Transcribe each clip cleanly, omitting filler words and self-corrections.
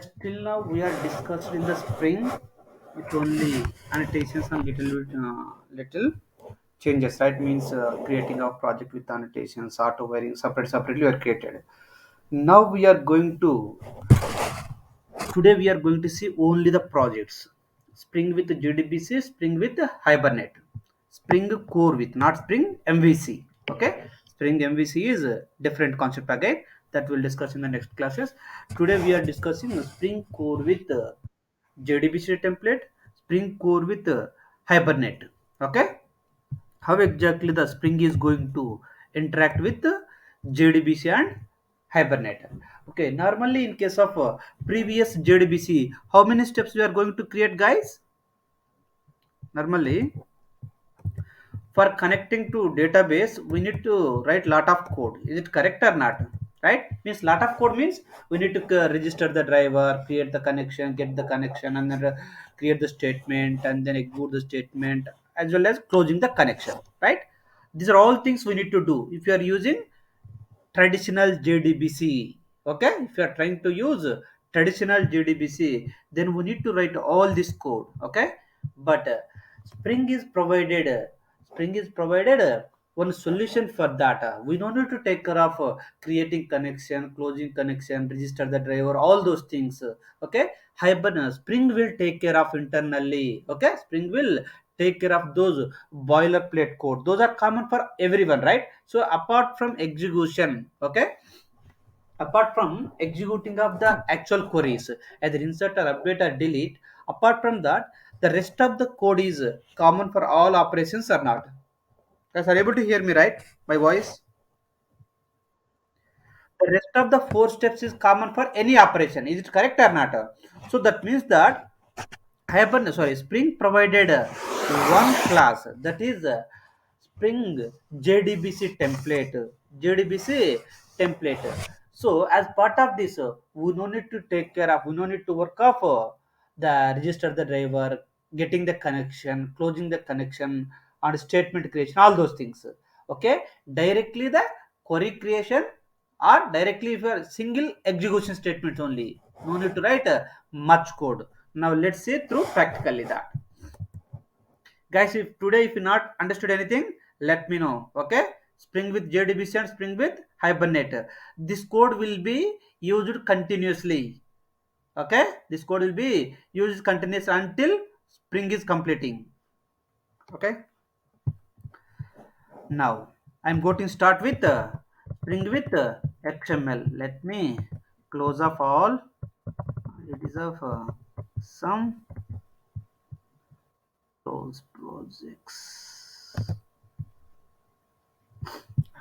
Still now we are discussed in the spring with only annotations and little changes, right? Means creating a project with annotations, auto varying separately were created. Now we are going to Today we are going to see only the projects. Spring with GDBC, Spring with Hibernate, Spring Core with not Spring MVC. Okay, Spring MVC is a different concept again that we'll discuss in the next classes. Today we are discussing Spring Core with JDBC template, Spring Core with Hibernate. Okay, how exactly the Spring is going to interact with JDBC and Hibernate. Okay, normally in case of previous JDBC, how many steps we are going to create, guys? Normally, for connecting to database, we need to write lot of code. Is it correct or not? Right? Means lot of code means we need to register the driver, create the connection, get the connection, and then create the statement, and then execute the statement, as well as closing the connection. Right? These are all things we need to do if you are using traditional JDBC. Okay, if you are trying to use traditional JDBC, then we need to write all this code. Okay, but Spring is provided. Spring is provided one solution for that. We don't need to take care of creating connection, closing connection, register the driver, all those things. Okay, Hibernate Spring will take care of internally. Okay, Spring will take care of those boilerplate code. Those are common for everyone, right? So apart from execution, okay, apart from executing of the actual queries, either insert or update or delete, apart from that, the rest of the code is common for all operations or not? Guys, are you able to hear me, right? My voice. The rest of the four steps is common for any operation. Is it correct or not? So that means that Spring provided one class, that is Spring JDBC template. JDBC template. So as part of this, we no need to take care of, we no need to work off the register the driver, getting the connection, closing the connection, and statement creation, all those things. Okay, directly the query creation or directly if you are single execution statements only. No need to write much code. Now let's see through practically that. Guys, if today if you not understood anything, let me know. Okay, Spring with JDBC and Spring with Hibernate. This code will be used continuously. Okay, this code will be used continuously until Spring is completing. Okay, now I'm going to start with Spring with XML. Let me close off all. It is of some close projects.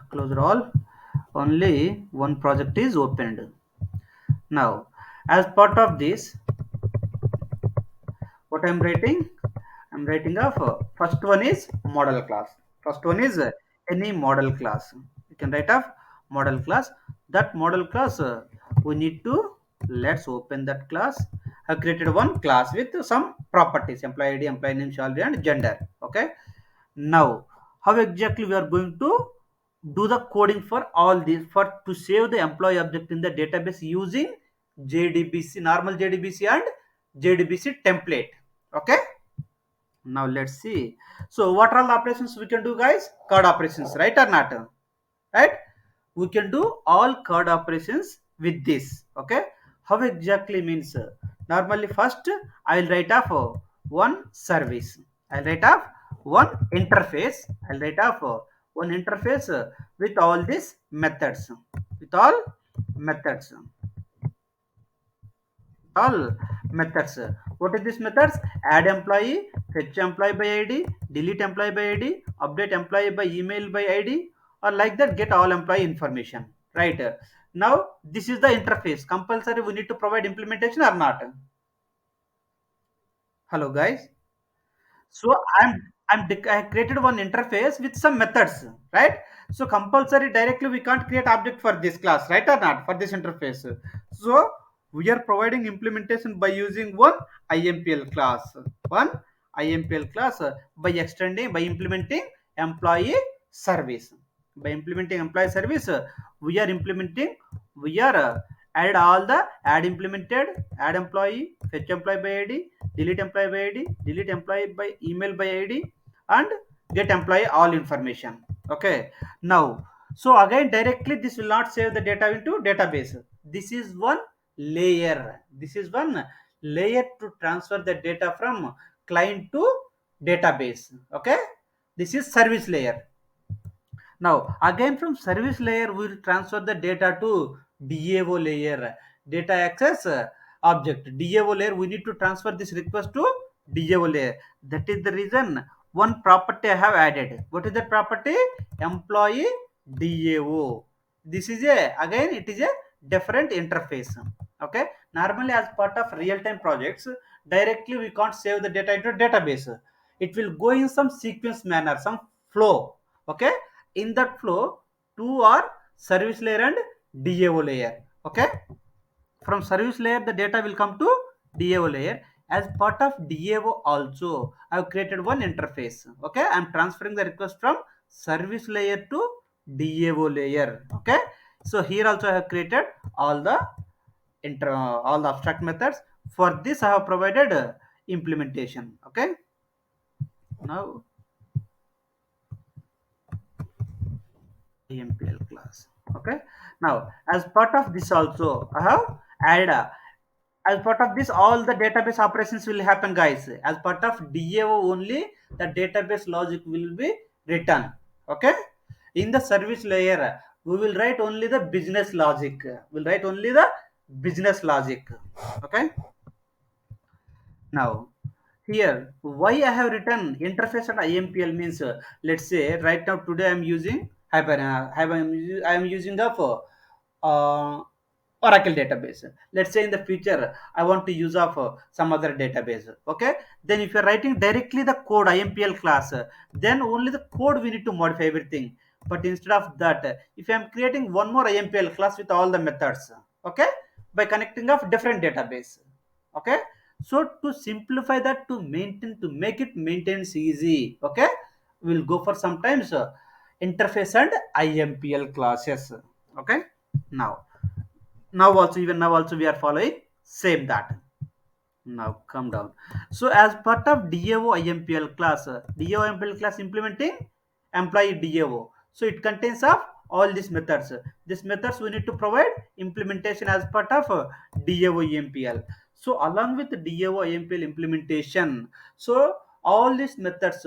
Close it all. Only one project is opened. Now, as part of this, what I'm writing? I'm writing of first one is model class. First one is any model class. You can write of model class. That model class we need to let's open that class. I created one class with some properties: employee ID, employee name, salary, and gender. Okay. Now, how exactly we are going to do the coding for all these for to save the employee object in the database using JDBC, normal JDBC and JDBC template. Okay. Now let's see. So what are the operations we can do, guys? Card operations, right or not? Right? We can do all card operations with this. Okay. How exactly means? Normally, first I will write off one service. I'll write off one interface. I'll write off one interface with all these methods. With all methods. All methods. What is this methods? Add employee, fetch employee by ID, delete employee by ID, update employee by email by ID, or like that get all employee information. Right. Now this is the interface. Compulsory we need to provide implementation or not? Hello guys. So I created one interface with some methods, right? So compulsory directly we can't create object for this class, right or not, for this interface. So we are providing implementation by using one IMPL class, one IMPL class by implementing employee service. By implementing employee service, we are add all the add implemented, add employee, fetch employee by id, delete employee by id, delete employee by email by id, and get employee all information. Okay, now, so again directly this will not save the data into database. This is one layer, this is one layer to transfer the data from client to database. Okay, this is service layer. Now, again from service layer, we will transfer the data to DAO layer, data access object. DAO layer, we need to transfer this request to DAO layer. That is the reason one property I have added. What is that property? Employee DAO. This is a, again, it is a different interface. Okay. Normally, as part of real-time projects, directly we can't save the data into database. It will go in some sequence manner, some flow. Okay, in that flow, two are service layer and DAO layer. Okay, from service layer the data will come to DAO layer. As part of DAO also, I have created one interface. Okay, I am transferring the request from service layer to DAO layer. Okay, so here also I have created all the all the abstract methods. For this I have provided implementation. Okay, now MPL class. Okay, now as part of this also I have added as part of this all the database operations will happen, guys. As part of DAO only the database logic will be written. Okay, in the service layer we will write only the business logic, we'll write only the business logic. Okay, now here why I have written interface and IMPL means, let's say right now today I'm using I am using the uh, Oracle database. Let's say in the future I want to use of some other database. Okay, then if you're writing directly the code IMPL class, then only the code we need to modify everything. But instead of that, if I'm creating one more IMPL class with all the methods, okay, by connecting of different database. Okay, so to simplify that, to maintain, to make it maintenance easy, okay, we'll go for sometimes interface and IMPL classes. Okay, now, now also, even now also we are following same that. Now come down. So as part of DAO IMPL class, DAO IMPL class implementing employee DAO. So it contains of all these methods. These methods we need to provide implementation as part of DAO IMPL. So along with the DAO IMPL implementation, so all these methods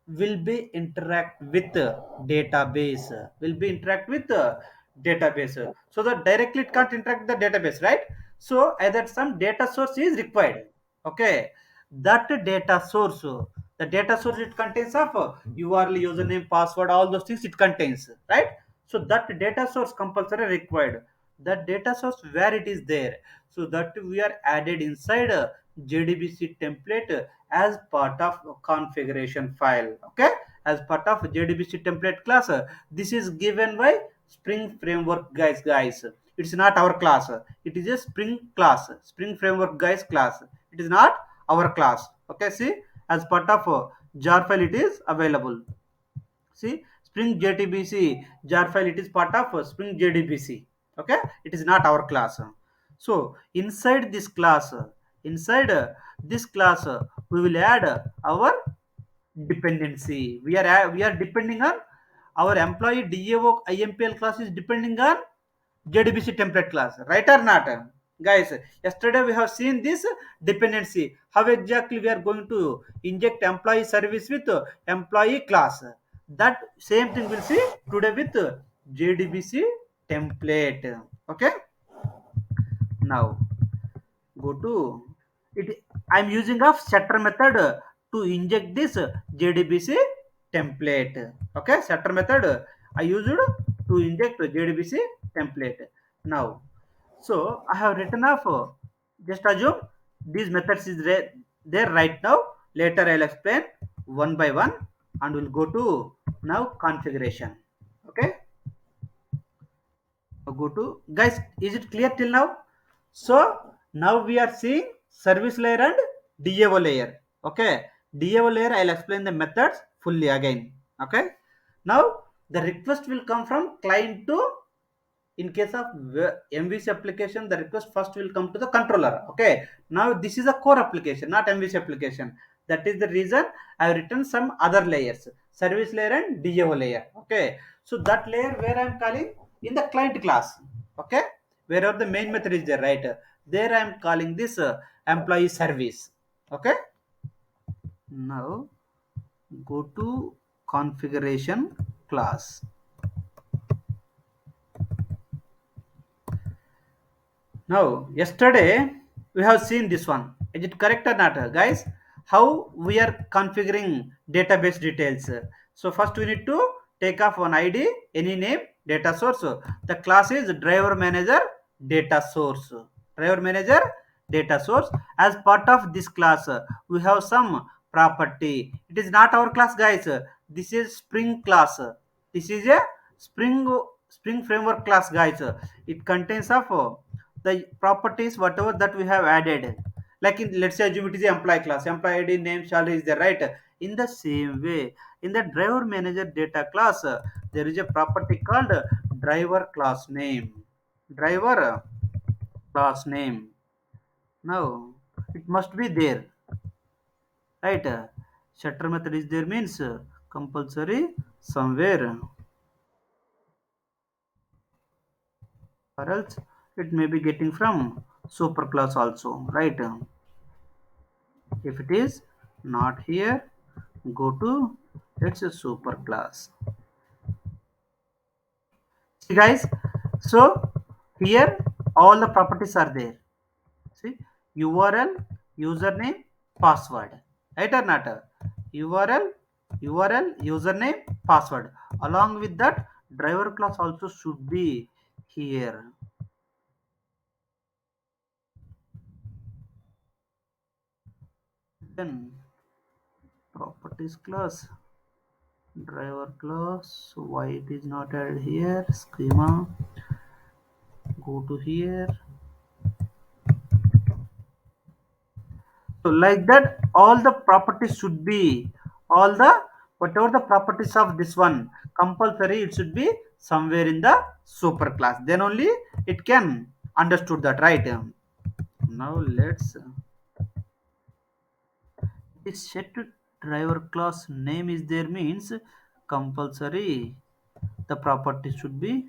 will be interact with the database, will be interact with the database, so that directly it can't interact with the database, right? So either some data source is required. Okay, that data source, the data source, it contains of URL, username, password, all those things it contains, right? So that data source compulsory required. That data source where it is there, so that we are added inside a JDBC template as part of configuration file. Okay, as part of JDBC template class. This is given by Spring Framework guys. It's not our class. It is a Spring class, Spring Framework guys class. It is not our class. Okay, see, as part of jar file it is available. See, Spring JDBC jar file, it is part of Spring JDBC. Okay, it is not our class. So inside this class, inside this class, we will add our dependency. We are depending on our employee DAO IMPL class is depending on JDBC template class, right or not? Guys, yesterday we have seen this dependency. How exactly we are going to inject employee service with employee class. That same thing we'll see today with JDBC template. Okay. Now go to it. I'm using of setter method to inject this JDBC template. Okay, setter method I used to inject JDBC template. Now, so I have written off, just assume these methods is there right now. Later I'll explain one by one, and we'll go to now configuration. Okay, go to, guys, is it clear till now? So now we are seeing service layer and DAO layer. Okay, DAO layer I'll explain the methods fully again. Okay, now the request will come from client to In case of MVC application, the request first will come to the controller. Okay, now this is a core application, not MVC application. That is the reason I have written some other layers, service layer and DAO layer. Okay, so that layer where I am calling in the client class. Okay, wherever the main method is there, right? There I am calling this employee service. Okay, now go to configuration class. Now, yesterday we have seen this one. Is it correct or not, guys? How we are configuring database details. So first we need to take off one ID, any name, data source. The class is driver manager data source. Driver manager data source. As part of this class, we have some property. It is not our class, guys. This is Spring class. This is a Spring Spring framework class, guys. It contains of the properties whatever that we have added, like in, let's say assume it is a employee class, employee ID, name, salary is there, right? In the same way, in the driver manager data class, there is a property called driver class name. Driver class name. Now it must be there, right? Shutter method is there means compulsory somewhere, or else it may be getting from super class also, right? If it is not here, go to its super class. See, guys, so here all the properties are there. See, URL, username, password, right or not? URL, username, password. Along with that, driver class also should be here. Then properties class, driver class, why it is not added here? Schema, go to here. So like that, all the properties should be, all the whatever the properties of this one, compulsory it should be somewhere in the super class. Then only it can understood that, right? Now let's this set driver class name is there means compulsory. The property should be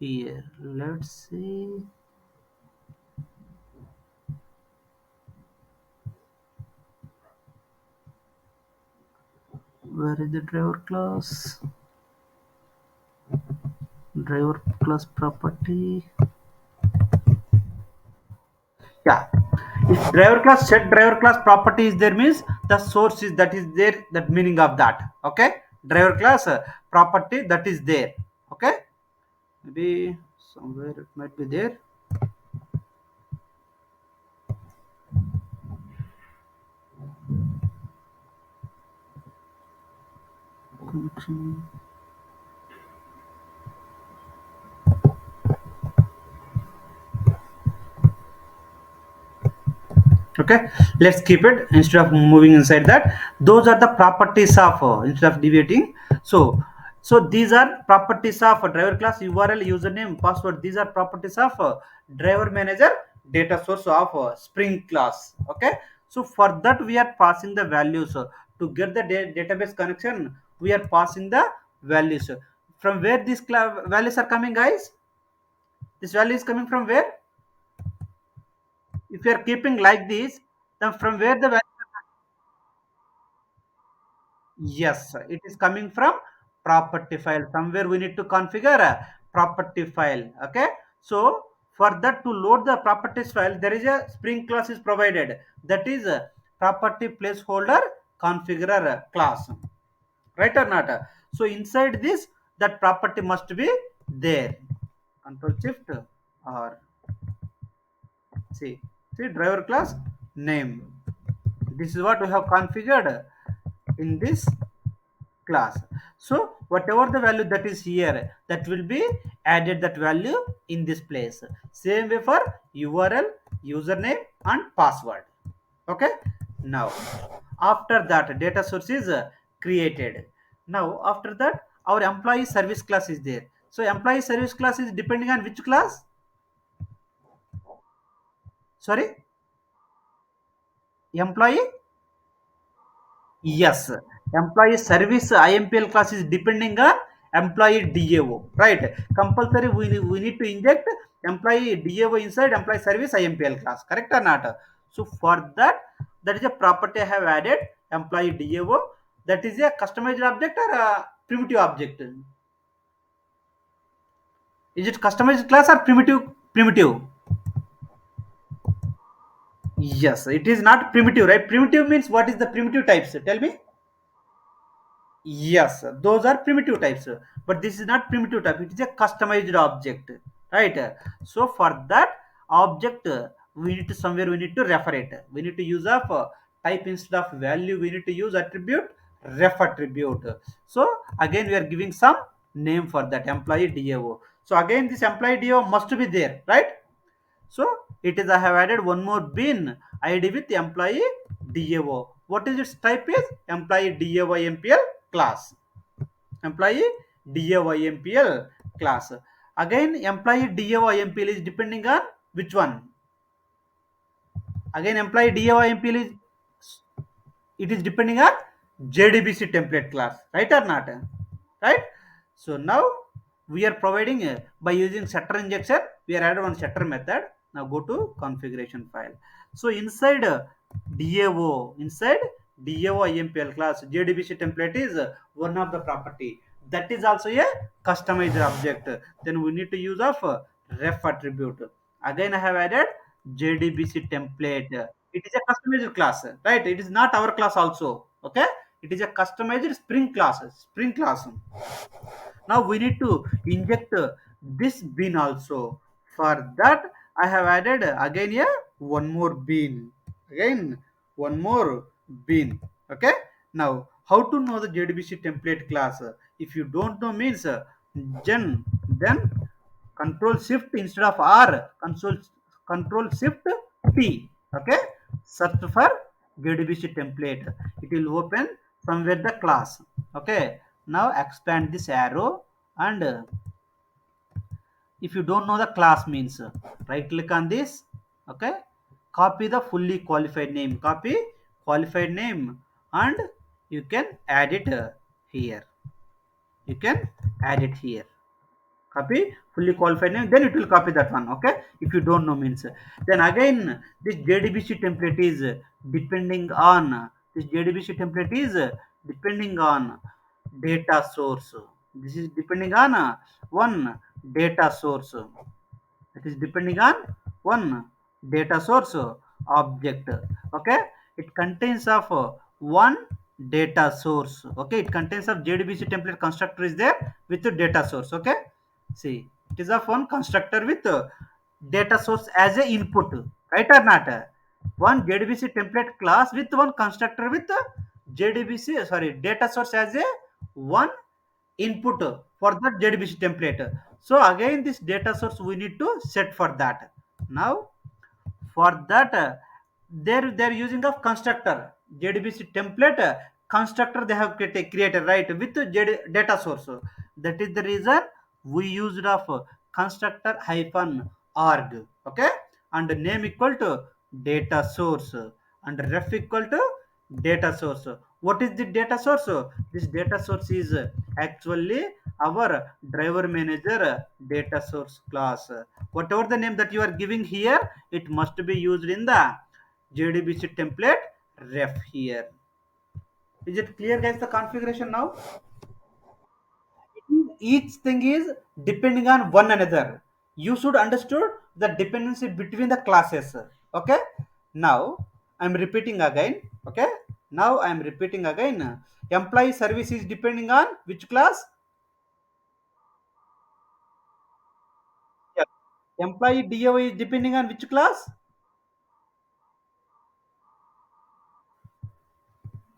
here. Let's see. Where is the driver class? Driver class property. Yeah, if driver class set driver class property is there means the source is that is there, that meaning of that. Okay, driver class property that is there. Okay, maybe somewhere it might be there. Connection. Okay, let's keep it instead of moving inside that. Those are the properties of instead of deviating. So these are properties of driver class, URL, username, password. These are properties of driver manager data source of Spring class. Okay, so for that we are passing the values. To get the database connection, we are passing the values. From where these values are coming, guys? This value is coming from where? If you are keeping like this, then from where the value? Yes, it is coming from property file. Somewhere we need to configure a property file. Okay. So for that to load the properties file, there is a Spring class is provided. That is a property placeholder configurer class. Right or not? So inside this, that property must be there. Control Shift or see driver class name. This is what we have configured in this class. So whatever the value that is here, that will be added that value in this place. Same way for URL, username and password. Okay, now after that data source is created. Now after that our employee service class is there. So employee service class is depending on which class? Sorry, employee. Yes, employee service IMPL class is depending on employee DAO, right? Compulsory we need to inject employee DAO inside employee service IMPL class, correct or not? So for that, that is a property I have added employee DAO. That is a customized object or a primitive object? Is it customized class or primitive? Primitive. Yes, it is not primitive, right? Primitive means what is the primitive types? Tell me. Yes, those are primitive types, but this is not primitive type. It is a customized object, right? So for that object, we need to somewhere we need to refer it. We need to use of type instead of value. We need to use attribute ref attribute. So again, we are giving some name for that employee DAO. So again, this employee DAO must be there, right? So it is I have added one more bin ID with employee DAO. What is its type is employee DAO class. Employee DAO class. Again employee DAO is depending on which one? Again employee DAO is it is depending on JDBC template class, right or not? Right? So now we are providing by using setter injection, we are added one setter method. Now go to configuration file. So inside inside DAO IMPL class, JDBC template is one of the property. That is also a customized object. Then we need to use of ref attribute. Again, I have added JDBC template. It is a customized class, right? It is not our class also. Okay, it is a customized Spring class. Spring class. Now we need to inject this bin also. For that, I have added again a one more bin. Again, one more bin. Okay. Now, how to know the JDBC template class? If you don't know means then control shift instead of R, control shift T. Okay. Search for JDBC template. It will open somewhere the class. Okay. Now expand this arrow and if you don't know the class means right click on this. Okay. Copy the fully qualified name. Copy qualified name and you can add it here. You can add it here. Copy fully qualified name, then it will copy that one. Okay, if you don't know means then again this JDBC template is depending on depending on data source. This is depending on one data source. It is depending on one data source object. Okay, it contains of one data source. Okay, it contains of JDBC template constructor is there with the data source. Okay, see it is of one constructor with data source as a input, right or not? One JDBC template class with one constructor with JDBC sorry data source as a one input for the JDBC template. So again this data source we need to set for that. Now for that they're using of constructor JDBC template constructor they have created right with data source. That is the reason we used of constructor hyphen arg. Okay, and name equal to data source and ref equal to data source. What is the data source? This data source is actually our driver manager data source class. Whatever the name that you are giving here, it must be used in the JDBC template ref here. Is it clear guys the configuration now? Each thing is depending on one another. You should understood the dependency between the classes. Okay, now I'm repeating again. Okay, now I'm repeating again. Employee service is depending on which class? Yeah. Employee DO is depending on which class?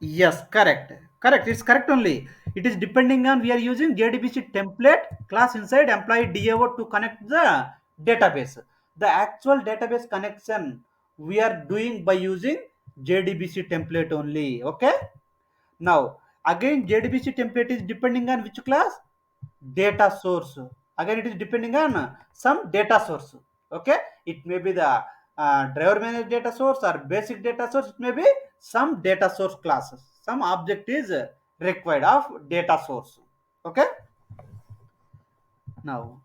Yes, correct. Correct. It's correct only. It is depending on we are using JDBC template class inside employee DAO to connect the database. The actual database connection we are doing by using JDBC template only. Okay. Now again JDBC template is depending on which class? Data source. Again, it is depending on some data source. Okay, it may be the driver managed data source or basic data source. It may be some data source classes. Some object is required of data source. Okay, now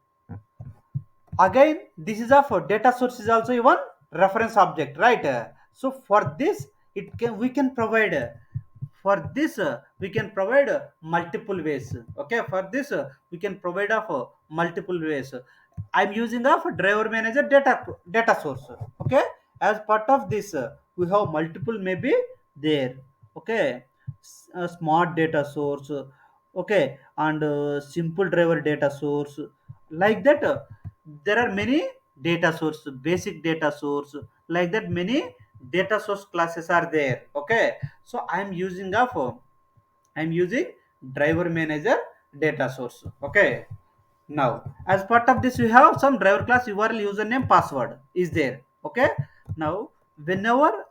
again this is of data source is also one reference object, right? So for this it can we can provide for this we can provide multiple ways. Okay, for this we can provide of multiple ways. I'm using of driver manager data source. Okay, as part of this we have multiple maybe there. Okay, smart data source. Okay, and simple driver data source, like that there are many data source, basic data source, like that many data source classes are there. Okay, so I'm using driver manager data source. Okay, now as part of this we have some driver class url username password is there. Okay, now whenever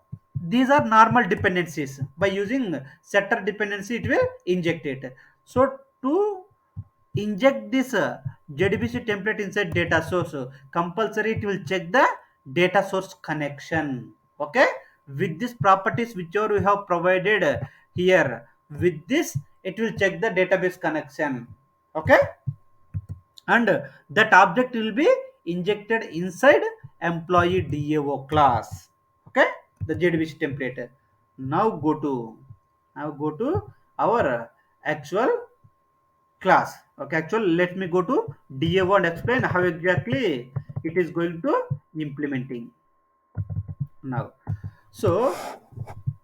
these are normal dependencies, by using setter dependency it will inject it. So to inject this JDBC template inside data source, compulsory it will check the data source connection. Okay, with this properties whichever we have provided here, with this it will check the database connection. Okay, and that object will be injected inside employee DAO class. Okay, the JDBC template. Now go to our actual class. Okay, actually let me go to DAO and explain how exactly it is going to implementing now. So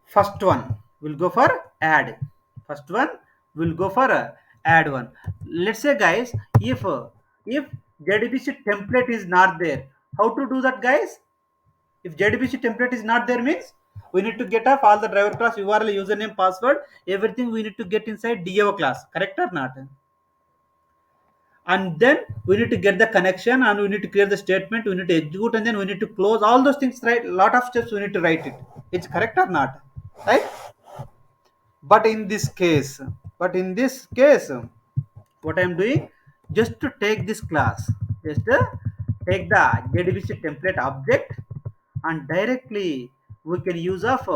first one will go for add. First one will go for add one. Let's say guys, if JDBC template is not there, how to do that guys? If JDBC template is not there means we need to get off all the driver class URL, username, password, everything we need to get inside DAO class. Correct or not? And then we need to get the connection and we need to clear the statement, we need to execute, and then we need to close all those things, right? Lot of steps we need to write it. It's correct or not, right? But in this case, what I'm doing, just to take this class, just take the JDBC template object, and directly we can use of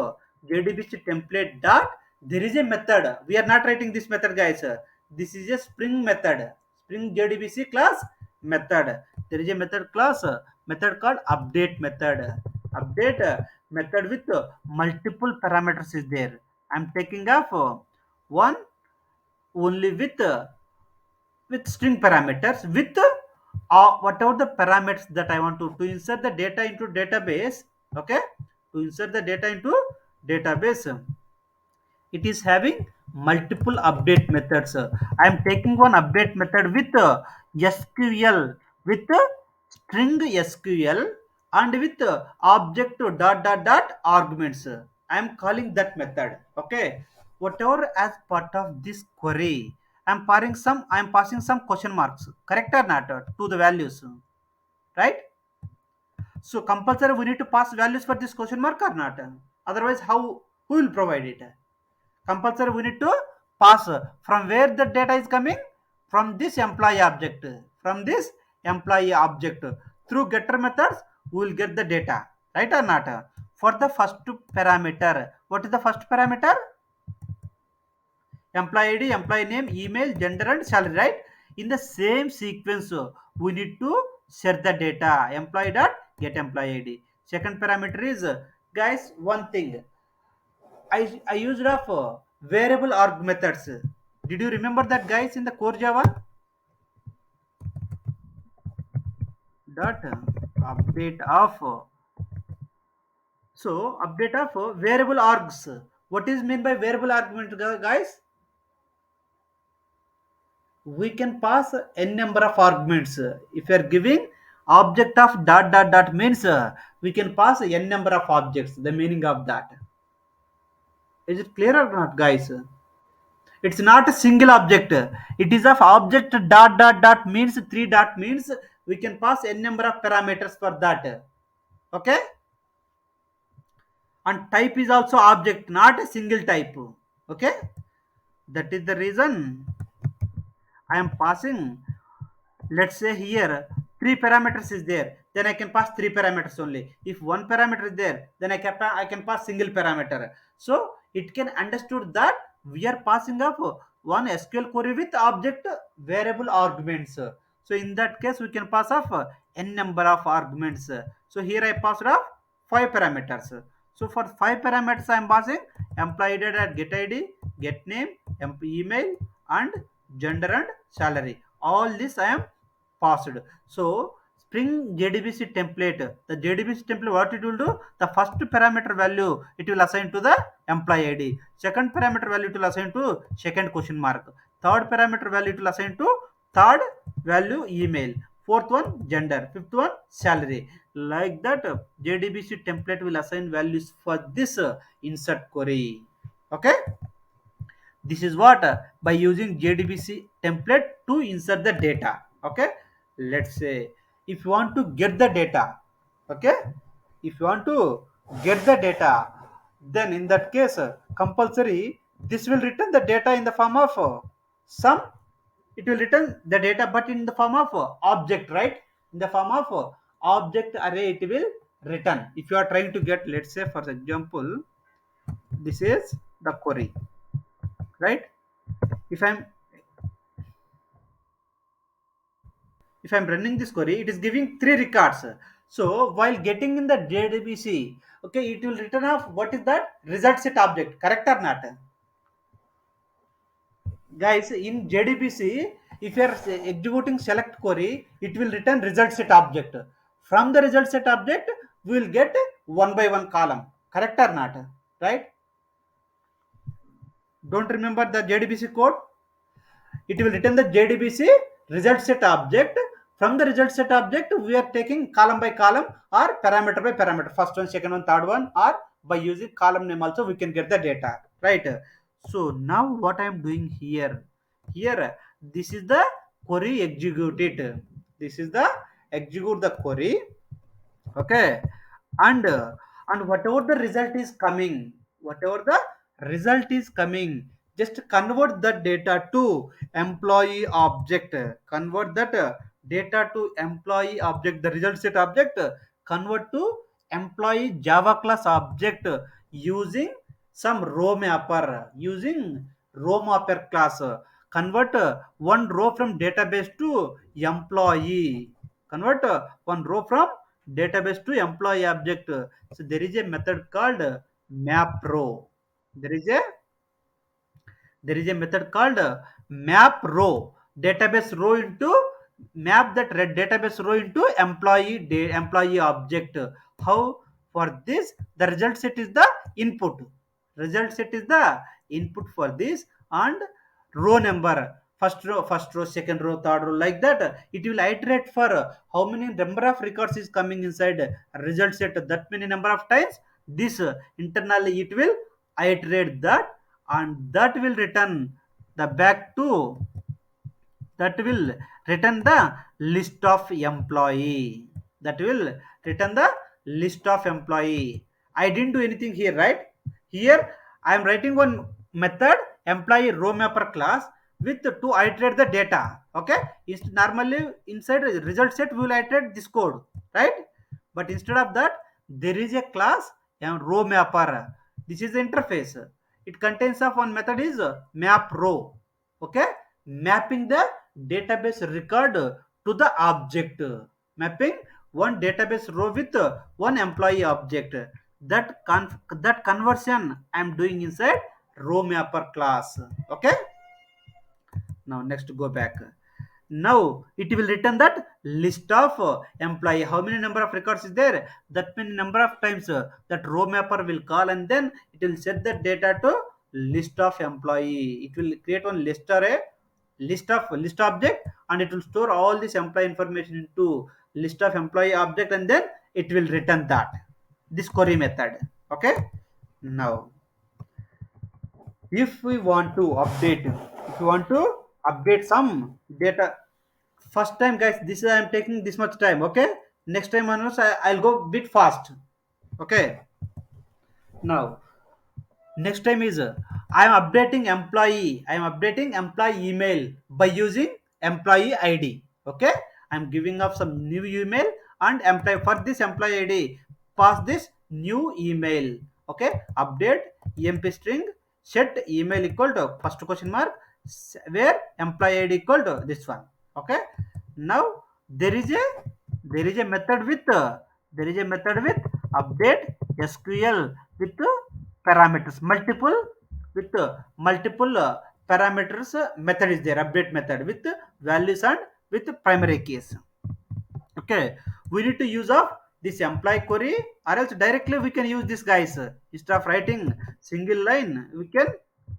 JDBC template dot. There is a method. We are not writing this method, guys. This is a Spring method, Spring JDBC class method. There is a method class, method called update method. Update method with multiple parameters is there. I'm taking off one only with string parameters with whatever the parameters that I want to insert the data into database. Okay, to insert the data into database, it is having multiple update methods. I am taking one update method with SQL, with string SQL, and with object dot arguments. I am calling that method. Okay, whatever as part of this query, I am passing some question marks, correct or not, to the values, right? So compulsory we need to pass values for this question mark or not? Otherwise, who will provide it? Compulsory we need to pass from where the data is coming, from this employee object. From this employee object, through getter methods we will get the data, right or not? For the first parameter, what is the first parameter? Employee ID, employee name, email, gender, and salary, right? In the same sequence, we need to set the data. Employee dot get employee ID. Second parameter is guys, one thing I used of variable arg methods. Did you remember that guys in the core Java? Dot update of update of variable args. What is mean by variable argument, guys? We can pass n number of arguments. If you are giving object of dot means we can pass n number of objects. The meaning of that, is it clear or not, guys? It's not a single object. It is of object dot means three dot means we can pass n number of parameters for that. Okay, and type is also object, not a single type. Okay, that is the reason I am passing let's say here three parameters is there, then I can pass three parameters only. If one parameter is there, then I can pass single parameter. So it can understood that we are passing up one SQL query with object variable arguments. So in that case we can pass off n number of arguments. So here I passed off five parameters. So for five parameters I am passing employee data, get id, get name, email, and gender and salary. All this I am passed. So Spring JDBC template, the JDBC template, what it will do, the first parameter value it will assign to the employee id, second parameter value it will assign to second question mark, third parameter value it will assign to third value email, fourth one gender, fifth one salary. Like that JDBC template will assign values for this insert query. Okay, this is what by using JDBC template to insert the data. Okay, let's say if you want to get the data, okay, if you want to get the data, then in that case compulsory this will return the data in the form of some, it will return the data but in the form of object, right? In the form of object array it will return. If you are trying to get, let's say for example, this is the query, right? if i'm if I'm running this query, it is giving three records. So while getting in the JDBC, okay, it will return off what is that result set object, correct or not? Guys, in JDBC, if you are executing select query, it will return result set object. From the result set object, we will get one by one column, correct or not? Right? Don't remember the JDBC code? It will return the JDBC result set object. From the result set object, we are taking column by column or parameter by parameter. First one, second one, third one, or by using column name also we can get the data, right? So now what I am doing here, this is the query executed. This is the execute the query. Okay, and whatever the result is coming, whatever the result is coming, just convert that data to employee object, convert that data to employee object, the result set object, convert to employee java class object using some row mapper, using row mapper class, convert one row from database to employee, convert one row from database to employee object. So there is a method called map row. There is a method called map row, database row into map that red database row into employee object. How? For this the result set is the input, result set is the input for this, and row number, first row, second row, third row, like that it will iterate for how many number of records is coming inside result set, that many number of times this internally it will iterate that, and that will return the back to, that will return the list of employee, that will return the list of employee. I didn't do anything here, right? Here I am writing one method employee row mapper class with to iterate the data. Okay, normally inside result set we will iterate this code, right? But instead of that there is a class row mapper. This is the interface. It contains of one method is map row. Okay, mapping the database record to the object, mapping one database row with one employee object. That conversion I am doing inside row mapper class. Okay, now next go back. Now it will return that list of employee, how many number of records is there, that many number of times that row mapper will call, and then it will set the data to list of employee. It will create one list array, list object, and it will store all this employee information into list of employee object, and then it will return that, this query method. Okay, now if we want to update, if you want to update some data, first time guys this is I am taking this much time. Okay, next time onwards I'll go bit fast. Okay, now next time is I am updating employee email by using employee id. Okay, I'm giving up some new email and employee for this employee id pass this new email. Okay, update emp string set email equal to first question mark where employee id equal to this one. Okay, now there is a there is a method with there is a method with update sql with parameters multiple with multiple parameters method is there update method with values and with primary keys. Okay, we need to use of this employee query or else directly we can use this guys instead of writing single line we can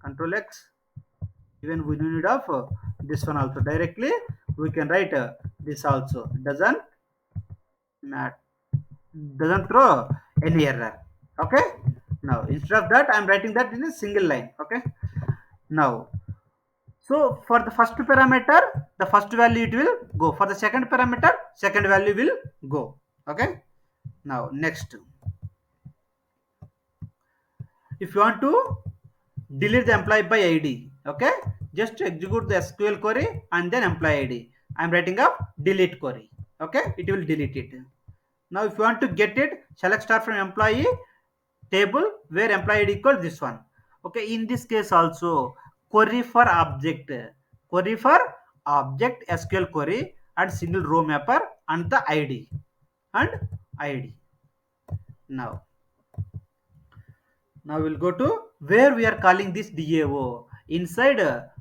control x. Even we need of this one also directly we can write this also mat- doesn't throw any error. Okay, now instead of that I'm writing that in a single line. Okay, now so for the first parameter, the first value it will go. For the second parameter, second value will go. Okay. Now next, if you want to delete the employee by ID, okay, just execute the SQL query and then employee ID. I'm writing up delete query. Okay, it will delete it. Now if you want to get it, select star from employee table where employee ID equals this one. Okay, in this case also query for object SQL query and single row mapper and the ID and ID. Now we'll go to where we are calling this DAO inside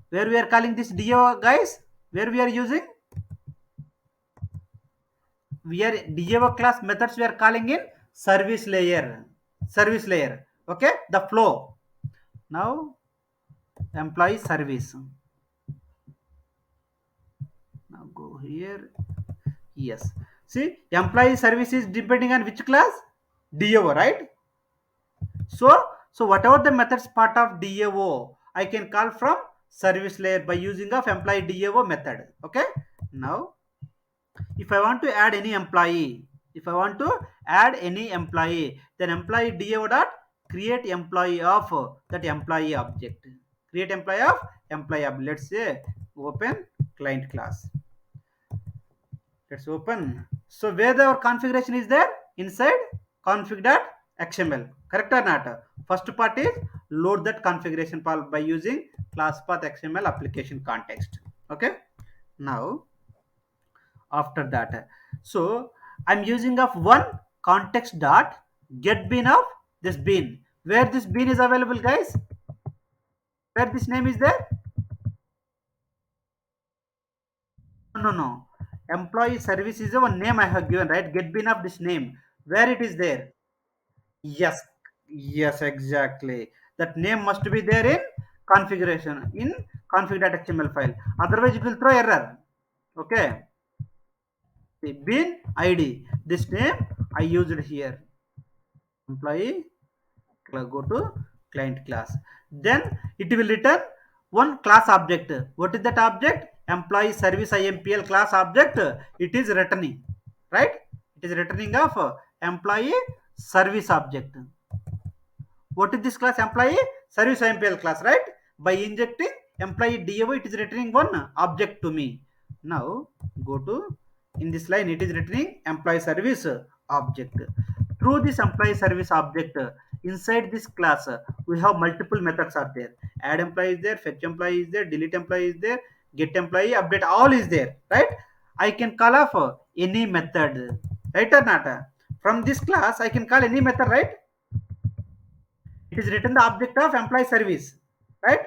where we are calling this DAO guys, where we are using we are DAO class methods we are calling in service layer. Okay, the flow. Now employee service. Now go here. Yes. See, employee service is depending on which class? DAO, right? So whatever the methods part of DAO, I can call from service layer by using of employee DAO method. Okay. Now, if I want to add any employee, then employee DAO dot create employee of that employee object. Create employee of employee object. Let's say open client class. Let's open. So where our configuration is there? Inside config.xml. Correct or not? First part is load that configuration file by using class path XML application context. Okay. Now after that, so I'm using of one context dot get bean of this bean. Where this bean is available, guys? Where this name is there? No. Employee service is the one name I have given, right? Get bean of this name. Where it is there? Yes, yes, exactly. That name must be there in configuration in config.html file. Otherwise, it will throw error. Okay. The bin ID. This name I used here. Employee go to client class. Then it will return one class object. What is that object? Employee service IMPL class object. It is returning, right? It is returning of employee service object. What is this class? Employee service MPL class, right? By injecting employee DAO, it is returning one object to me. Now go to in this line, it is returning employee service object. Through this employee service object, inside this class, we have multiple methods are there. Add employee is there, fetch employee is there, delete employee is there, get employee, update, all is there, right? I can call off any method, right or not? From this class, I can call any method, right? It is written the object of employee service, right?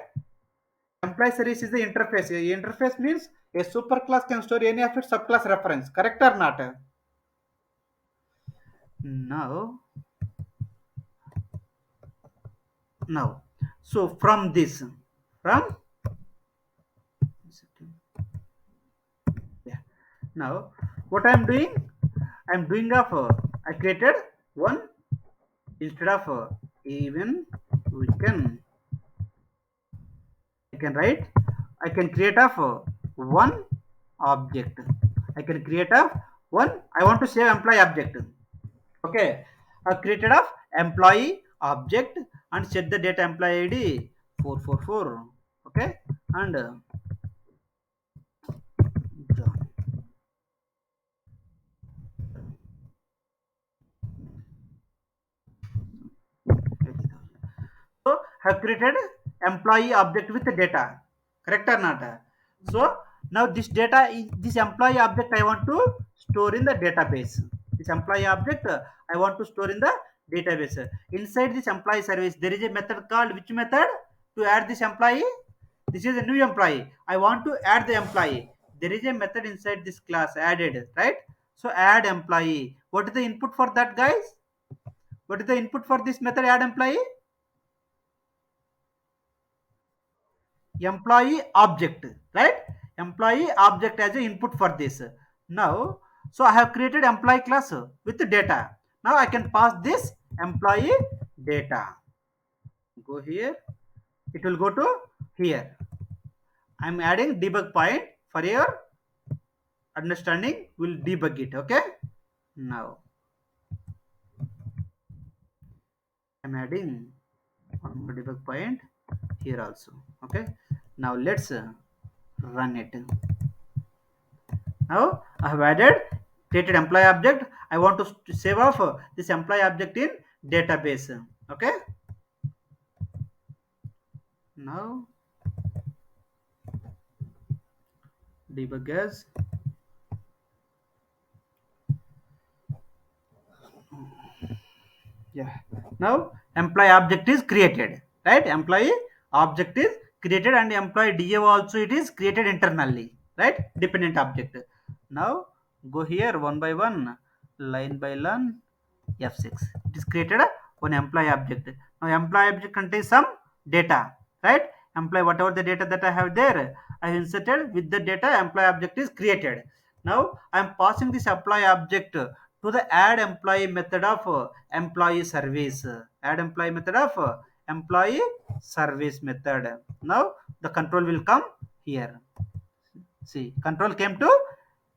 Employee service is the interface. A interface means a superclass can store any of its subclass reference. Correct or not? Now, now, so from this, from yeah. Now, what I am doing? I am doing of I created one instead of even we can I can write I can create of one object. I can create of one. I want to save employee object. Okay, I created of employee object and set the data employee ID 444. Okay, and John. have created employee object with the data. Correct or not? So now this data, this employee object I want to store in the database. This employee object I want to store in the database. Inside this employee service, there is a method called which method to add this employee? This is a new employee. I want to add the employee. There is a method inside this class added, right? So add employee. What is the input for that, guys? What is the input for this method add employee? Employee object, right? Employee object as a input for this. Now, so I have created employee class with the data. Now I can pass this employee data. Go here. It will go to here. I'm adding debug point for your understanding. We'll debug it. Okay. Now I'm adding one more debug point here also. Okay. Now let's run it. Now I have added created employee object. I want to save off this employee object in database. Okay. Now debug as yeah. Now employee object is created, right? Employee object is created and employee DAO also it is created internally, right? Dependent object. Now go here one by one, line by line, F6. It is created one employee object. Now employee object contains some data, right? Employee whatever the data that I have there, I inserted with the data employee object is created. Now I am passing this employee object to the add employee method of employee service. Add employee method of employee service method. Now the control will come here. See, control came to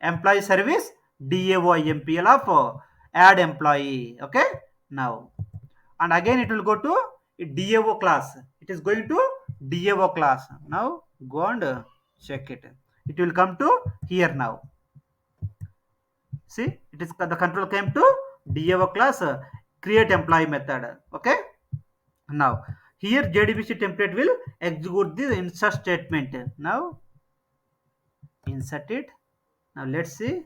employee service DAOIMPL of add employee. Okay. Now, and again it will go to DAO class. It is going to DAO class. Now go and check it. It will come to here now. See, it is the control came to DAO class create employee method. Okay. Now here JDBC template will execute the insert statement. Now insert it. Now let's see.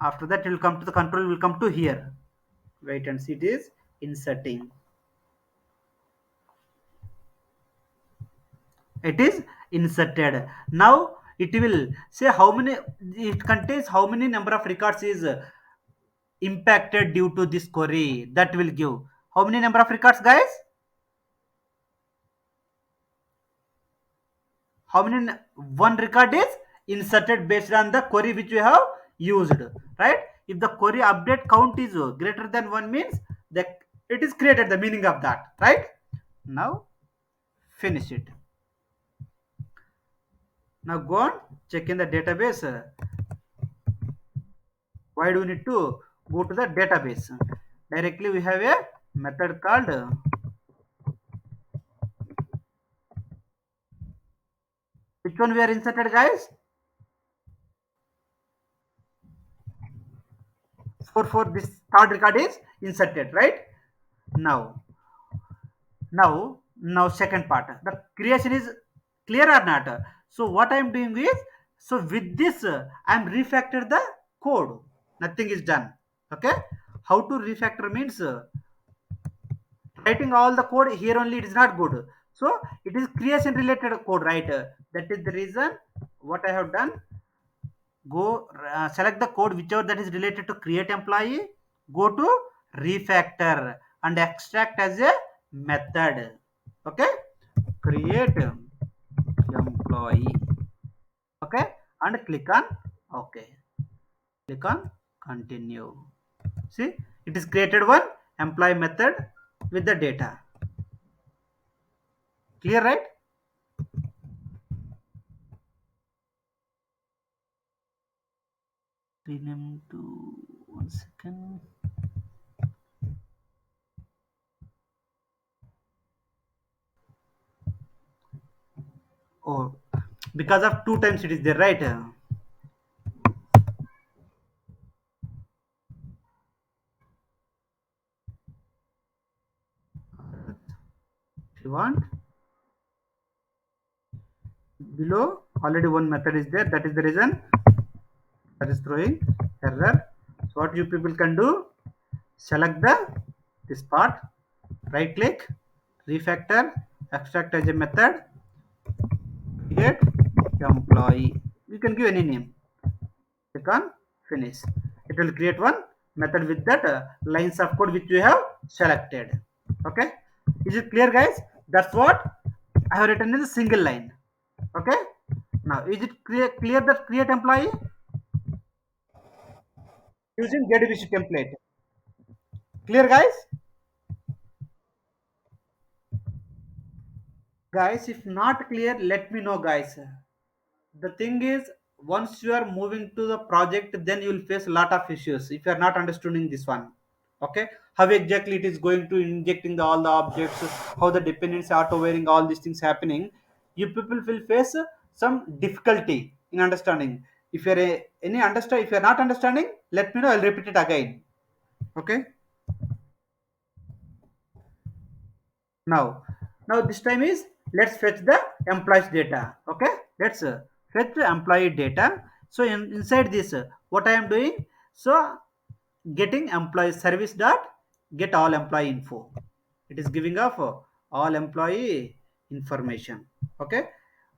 After that, it will come to the control will come to here. Wait and see, it is inserting. It is inserted. Now it will say how many, it contains how many number of records is impacted due to this query. That will give how many number of records, guys? How many? One record is inserted based on the query which we have used, right? If the query update count is greater than one, means that it is created, the meaning of that, right? Now finish it. Now go on, check in the database. Why do we need to go to the database? Directly we have a method called which one we are inserted, guys? 4 this third record is inserted, right? Now, now second part. The creation is clear or not? So what I am doing is, so with this I am refactor the code. Nothing is done. Okay. How to refactor means writing all the code here only it is not good. So it is creation related code, right? That is the reason what I have done. Go select the code whichever that is related to create employee. Go to refactor and extract as a method. Okay, create employee. Okay, and click on OK. Click on continue. See, it is created one employee method with the data. Clear, right? Rename to 1 second. Oh, because of two times it is there, right? below already one method is there, that is the reason that is throwing error. So what you people can do, select the this part, right click, refactor, extract as a method, get employee, you can give any name, click on finish. It will create one method with that lines of code which you have selected. Okay, is it clear guys? That's what I have written in a single line. Okay, now is it clear that create employee using JDBC template? Clear guys? Guys, if not clear, let me know guys. The thing is, once you are moving to the project, then you will face a lot of issues if you are not understanding this one. Okay, how exactly it is going to injecting all the objects, how the dependency auto wearing, all these things happening, you people will face some difficulty in understanding. If you are any understand, if you are not understanding, let me know, I'll repeat it again. Okay, now this time is, let's fetch the employees data. Okay, let's fetch the employee data. So inside this, what I am doing, so getting employee service dot get all employee info, it is giving of all employee information. Okay,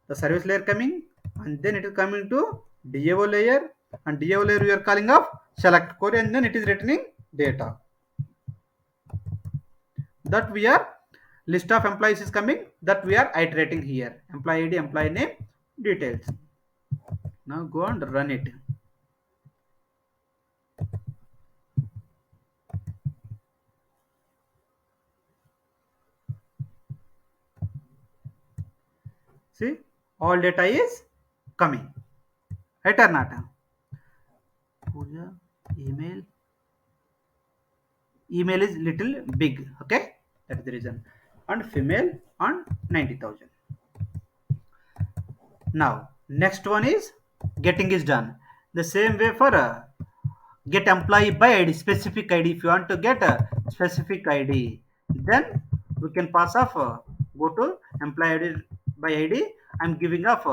the service layer coming, and then it is coming to DAO layer, and DAO layer we are calling of select query, and then it is returning data that we are, list of employees is coming, that we are iterating here, employee id, employee name, details. Now go and run it. See, all data is coming, right or not? Puja, email, email is little big. Okay, that's the reason. And female on 90,000. Now next one is getting is done the same way for get employee by id, specific id. If you want to get a specific id, then we can pass off go to employee id by id. I'm giving off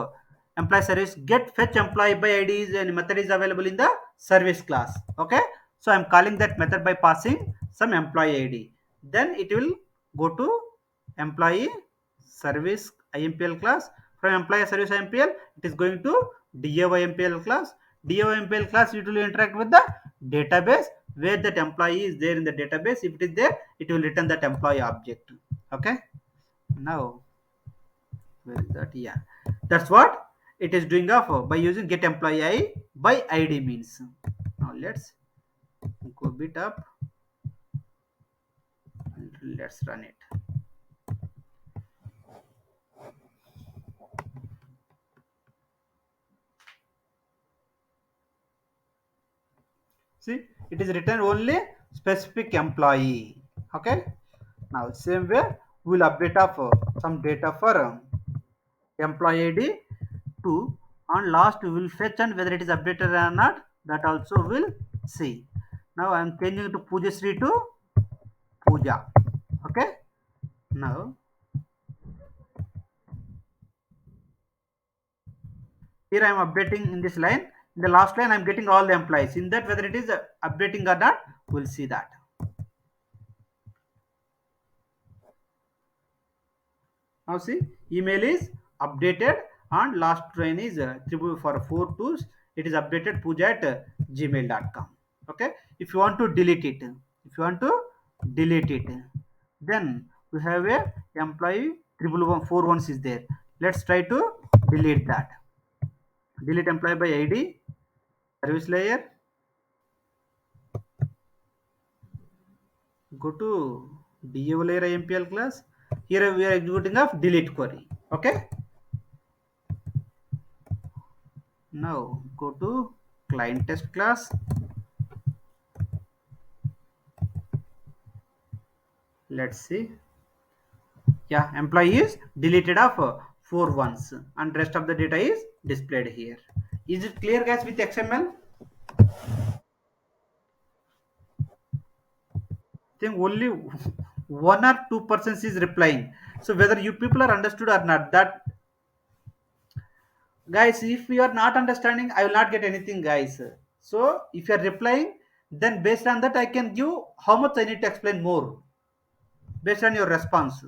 employee service get fetch employee by id is, and method is available in the service class. Okay, so I'm calling that method by passing some employee id, then it will go to employee service impl class. From employee service impl, it is going to DAO impl class. DAO impl class usually interact with the database, where that employee is there in the database. If it is there, it will return that employee object. Okay, now where is that? Yeah, that's what it is doing of by using get employee by id means. Now let's go bit up and let's run it. See, it is written only specific employee. Okay, now same way we will update of some data for employee id to, on last we will fetch, and whether it is updated or not, that also will see. Now I am changing to Pujasri to Puja. Okay, now here I am updating in this line. In the last line I am getting all the employees. In that, whether it is updating or not, we'll see that. Now see, email is updated, and last train is for 4 2s. It is updated puja at gmail.com. Okay, if you want to delete it, if you want to delete it, then we have a employee triple one four ones is there. Let's try to delete that. Delete employee by ID, service layer, go to DAO layer IMPL class. Here we are executing of delete query. Okay. Now go to client test class. Let's see. Yeah, employee is deleted of 4 ones, and rest of the data is displayed here. Is it clear guys with XML? Think only 1 or 2% is replying. So whether you people are understood or not, that Guys, if you are not understanding, I will not get anything, guys. So if you are replying, then based on that I can give how much I need to explain more based on your response.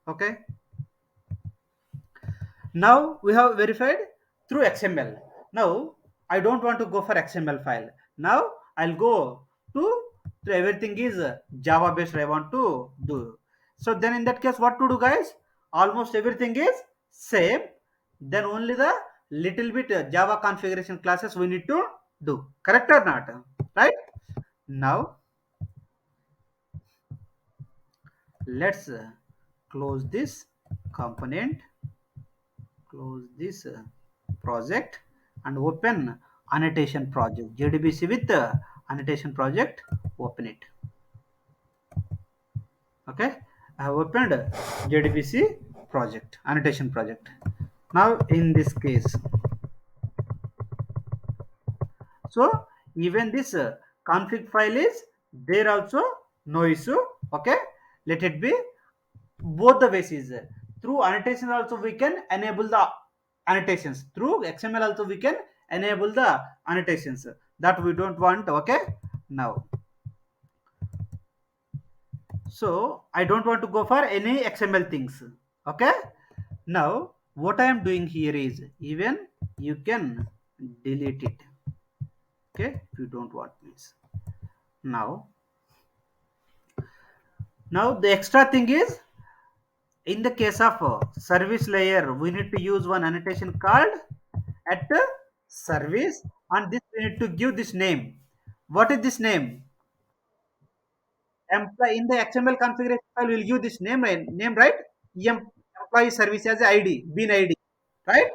Okay. Now we have verified through XML. Now I don't want to go for XML file. Now I'll go to everything is Java based I want to do. So then in that case, what to do, guys? Almost everything is same. Then only the little bit Java configuration classes we need to do. Correct or not? Right? Now let's close this component, close this project, and open annotation project, JDBC with annotation project. Open it. Okay, I have opened JDBC project, annotation project. Now in this case, so even this config file is there also, no issue. Okay, let it be. Both the ways is through annotation also we can enable the annotations, through XML also we can enable the annotations that we don't want. Okay, now so I don't want to go for any XML things. Okay, now what I am doing here is, even you can delete it. Okay, if you don't want this. Now now the extra thing is, in the case of service layer, we need to use one annotation called at service, and this we need to give this name. What is this name? Employee in the XML configuration file will give this name, right? Employee service as ID, bin ID, right?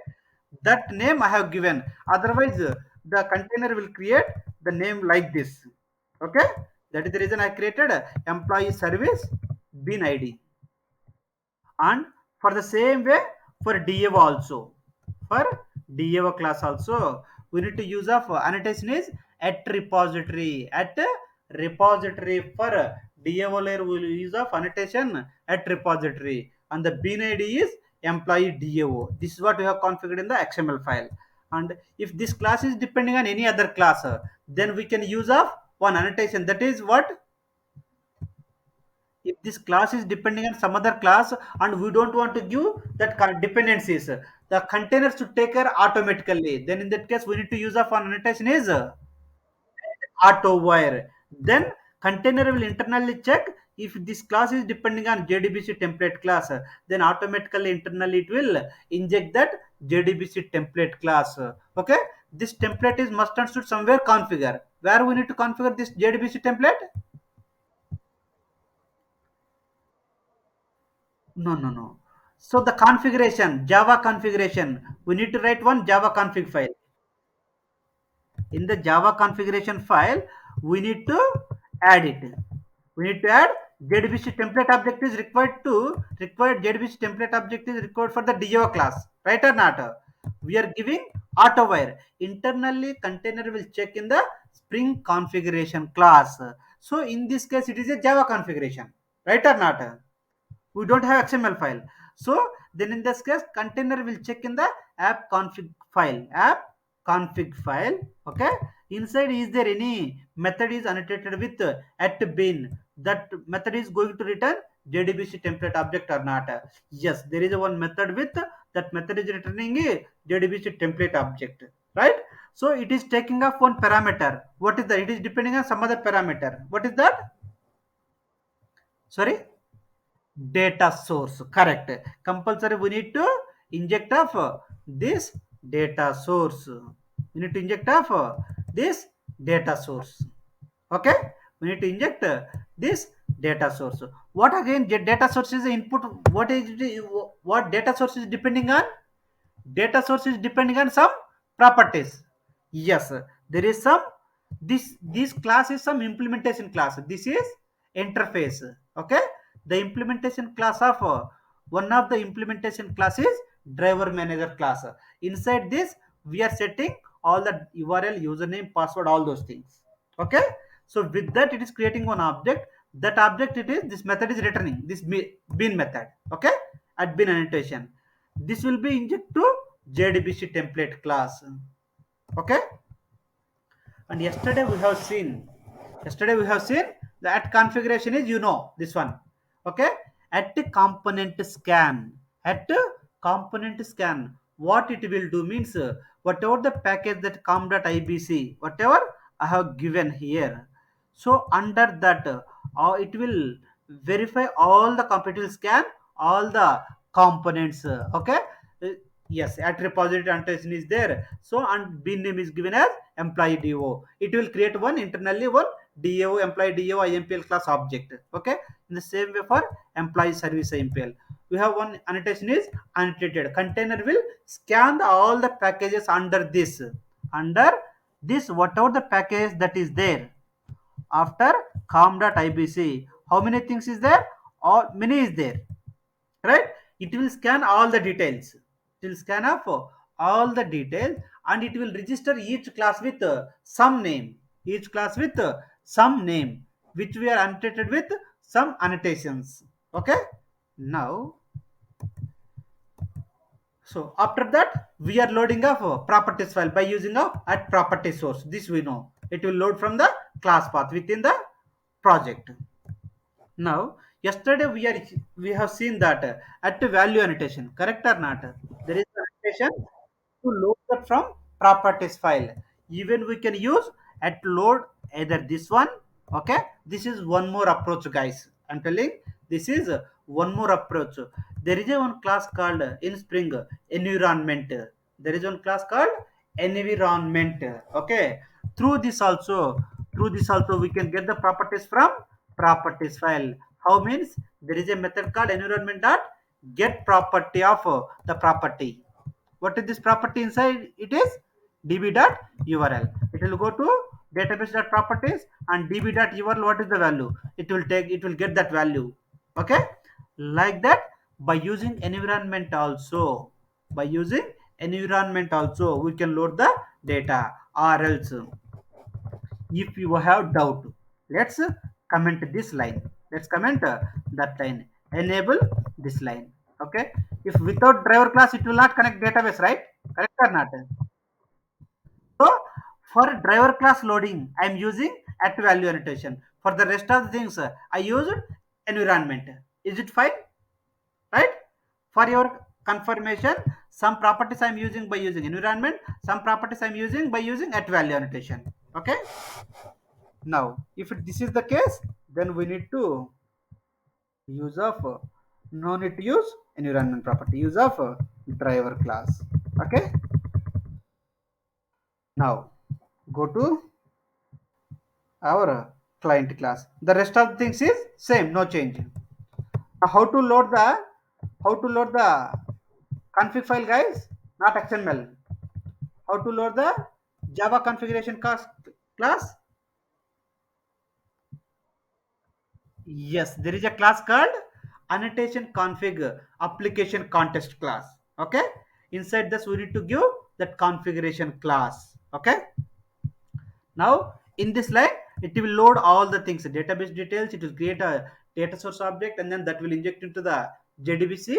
That name I have given. Otherwise, the container will create the name like this. Okay, that is the reason I created employee service bin ID. And for the same way, for DAO also, for DAO class also, we need to use of annotation is at repository. At repository, for DAO layer we will use of annotation at repository, and the bin id is employee DAO. This is what we have configured in the XML file. And if this class is depending on any other class, then we can use of one annotation, that is what, if this class is depending on some other class and we don't want to give that dependencies, the container should take care automatically. Then in that case we need to use of an annotation is auto wire. Then container will internally check if this class is depending on JDBC template class, then automatically internally it will inject that JDBC template class. Okay, this template is must and should somewhere configure. Where we need to configure this JDBC template? No, no, no. So the configuration, Java configuration, we need to write one Java config file. In the Java configuration file, we need to add it. We need to add JDBC template object is required JDBC template object is required for the DAO class, right or not? We are giving AutoWire. Internally, container will check in the Spring configuration class. So in this case, it is a Java configuration, right or not? We don't have XML file. So then in this case, container will check in the app config file. Okay, inside is there any method is annotated with at bin, that method is going to return JDBC template object or not? Yes, there is a one method with that method is returning a JDBC template object, right? So it is taking off one parameter. What is that? It is depending on some other parameter. What is that? Sorry. Data source, correct. Compulsory we need to inject of this data source. We need to inject of this data source. Okay, we need to inject this data source. What again, data source is the input. What data source is depending on? Data source is depending on some properties. Yes, there is some, this class is some implementation class. This is interface. Okay, the implementation class of one of the implementation class is driver manager class. Inside this we are setting all the URL, username, password, all those things. Okay, so with that it is creating one object. That object, it is this method is returning this bin method. Okay, at bin annotation, this will be inject to JDBC template class. Okay, and yesterday we have seen that configuration is, this one. Okay, at the component scan, what it will do means, whatever the package that com.ibc, whatever I have given here, so under that, it will verify all the computer scan all the components. Okay. Uh, yes, at repository annotation is there, so and bin name is given as employee do. It will create one internally, one DAO, employee DAO impl class object. Okay, in the same way for employee service impl, we have one annotation is annotated container will scan all the packages under this whatever the package that is there after com.ibc. How many things is there? All many is there, right? It will scan all the details. It will scan up all the details, and it will register each class with some name. Each class with some name, which we are annotated with some annotations. Okay. Now, so after that, we are loading of properties file by using of at property source. This we know. It will load from the class path within the project. Now, yesterday we have seen that at the value annotation, correct or not? There is an annotation to load that from properties file. Even we can use at load either this one. Okay, this is one more approach, guys. I'm telling this is one more approach. There is a one class called in Spring environment. There is one class called environment. Okay, through this also, we can get the properties from properties file. How means there is a method called environment dot get property of the property. What is this property inside? It is db.url. It will go to database.properties and db.url. What is the value? It will get that value. Okay, like that. By using environment also, we can load the data. Or else, if you have doubt, let's comment this line. Let's comment that line. Enable this line. Okay. If without driver class, it will not connect database, right? Correct or not? So for driver class loading, I am using at value annotation. For the rest of the things, I use environment. Is it fine? Right? For your confirmation, some properties I am using by using environment, some properties I am using by using at value annotation. Okay. Now, if this is the case, then we need to use of no need to use environment property. Use of driver class. Okay. Now, go to our client class. The rest of the things is same, no change. Now, how to load the config file, guys? Not XML. How to load the Java configuration class? Yes, there is a class called annotation config application context class. Okay, inside this we need to give that configuration class. Okay, now in this line it will load all the things, database details. It will create a data source object, and then that will inject into the JDBC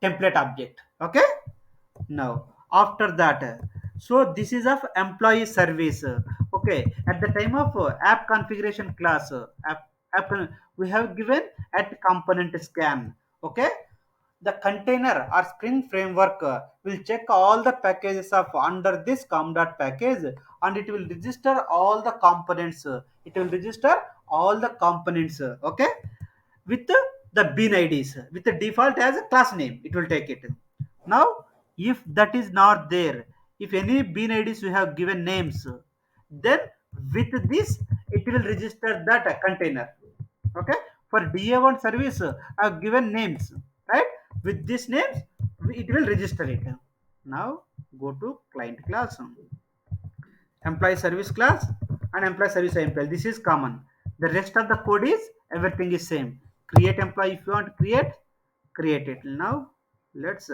template object. Okay, now after that, so this is of employee service. Okay, at the time of app configuration class, we have given at component scan. Okay, the container or spring framework will check all the packages of under this com.package, and it will register all the components. It will register all the components. Okay, with the bin IDs, with the default as a class name, it will take it. Now, if that is not there, if any bin IDs we have given names, then with this it will register that container. Okay, for DA1 service, I have given names, right? With these names, it will register it. Now, go to client class, employee service class, and employee service employee. This is common. The rest of the code is everything is same. Create employee if you want to create it. Now, let's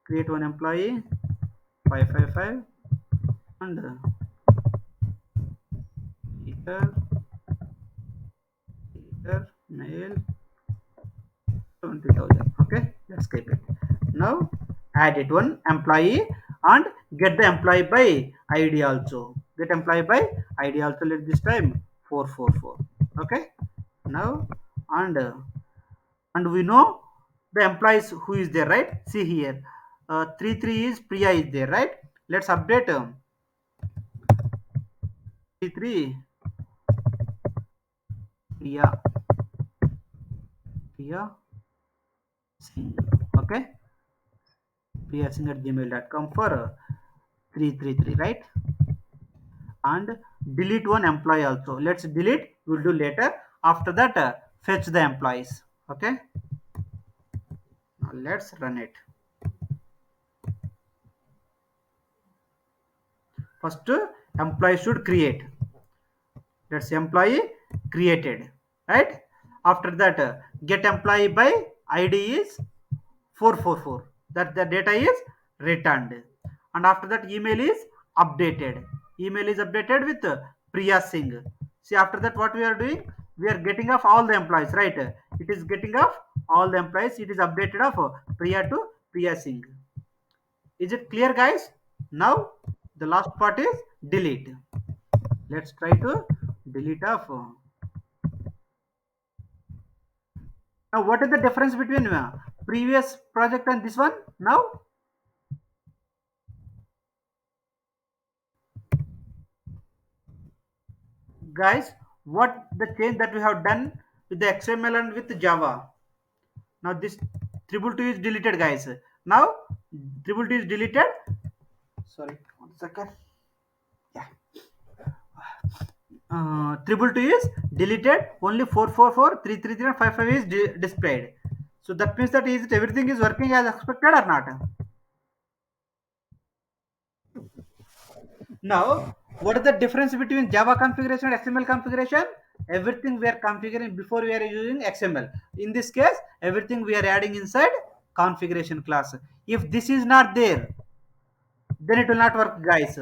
create one employee 555 and heater, mail 20,000. Okay, let's keep it. Now add it one employee and get the employee by id also, get employee by id also, let this time 444. Okay, now and and we know the employees who is there, right? See here, 33 is priya is there, right? Let's update 33 priya, priya Singh. Okay, priya Singh at gmail.com for 333, right? And delete one employee also, let's delete, we'll do later. After that fetch the employees. Okay, now let's run it. First employee should create, that's employee created, right? After that get employee by id is 444, that the data is returned. And after that email is updated, email is updated with priya singh. See, after that what we are doing, we are getting of all the employees, right? It is getting of all the employees, it is updated of priya to priya singh. Is it clear, guys? Now the last part is delete. Let's try to delete of now. What is the difference between previous project and this one now, guys? What the change that we have done with the xml and with java? Now this triple two is deleted, guys. Now triple two is deleted. Sorry, 1 second. Yeah, triple two is deleted. Only 444, 333, and 55 is displayed. So that means that is it everything is working as expected or not? Now, what is the difference between Java configuration and XML configuration? Everything we are configuring before we are using XML. In this case, everything we are adding inside configuration class. If this is not there, then it will not work, guys.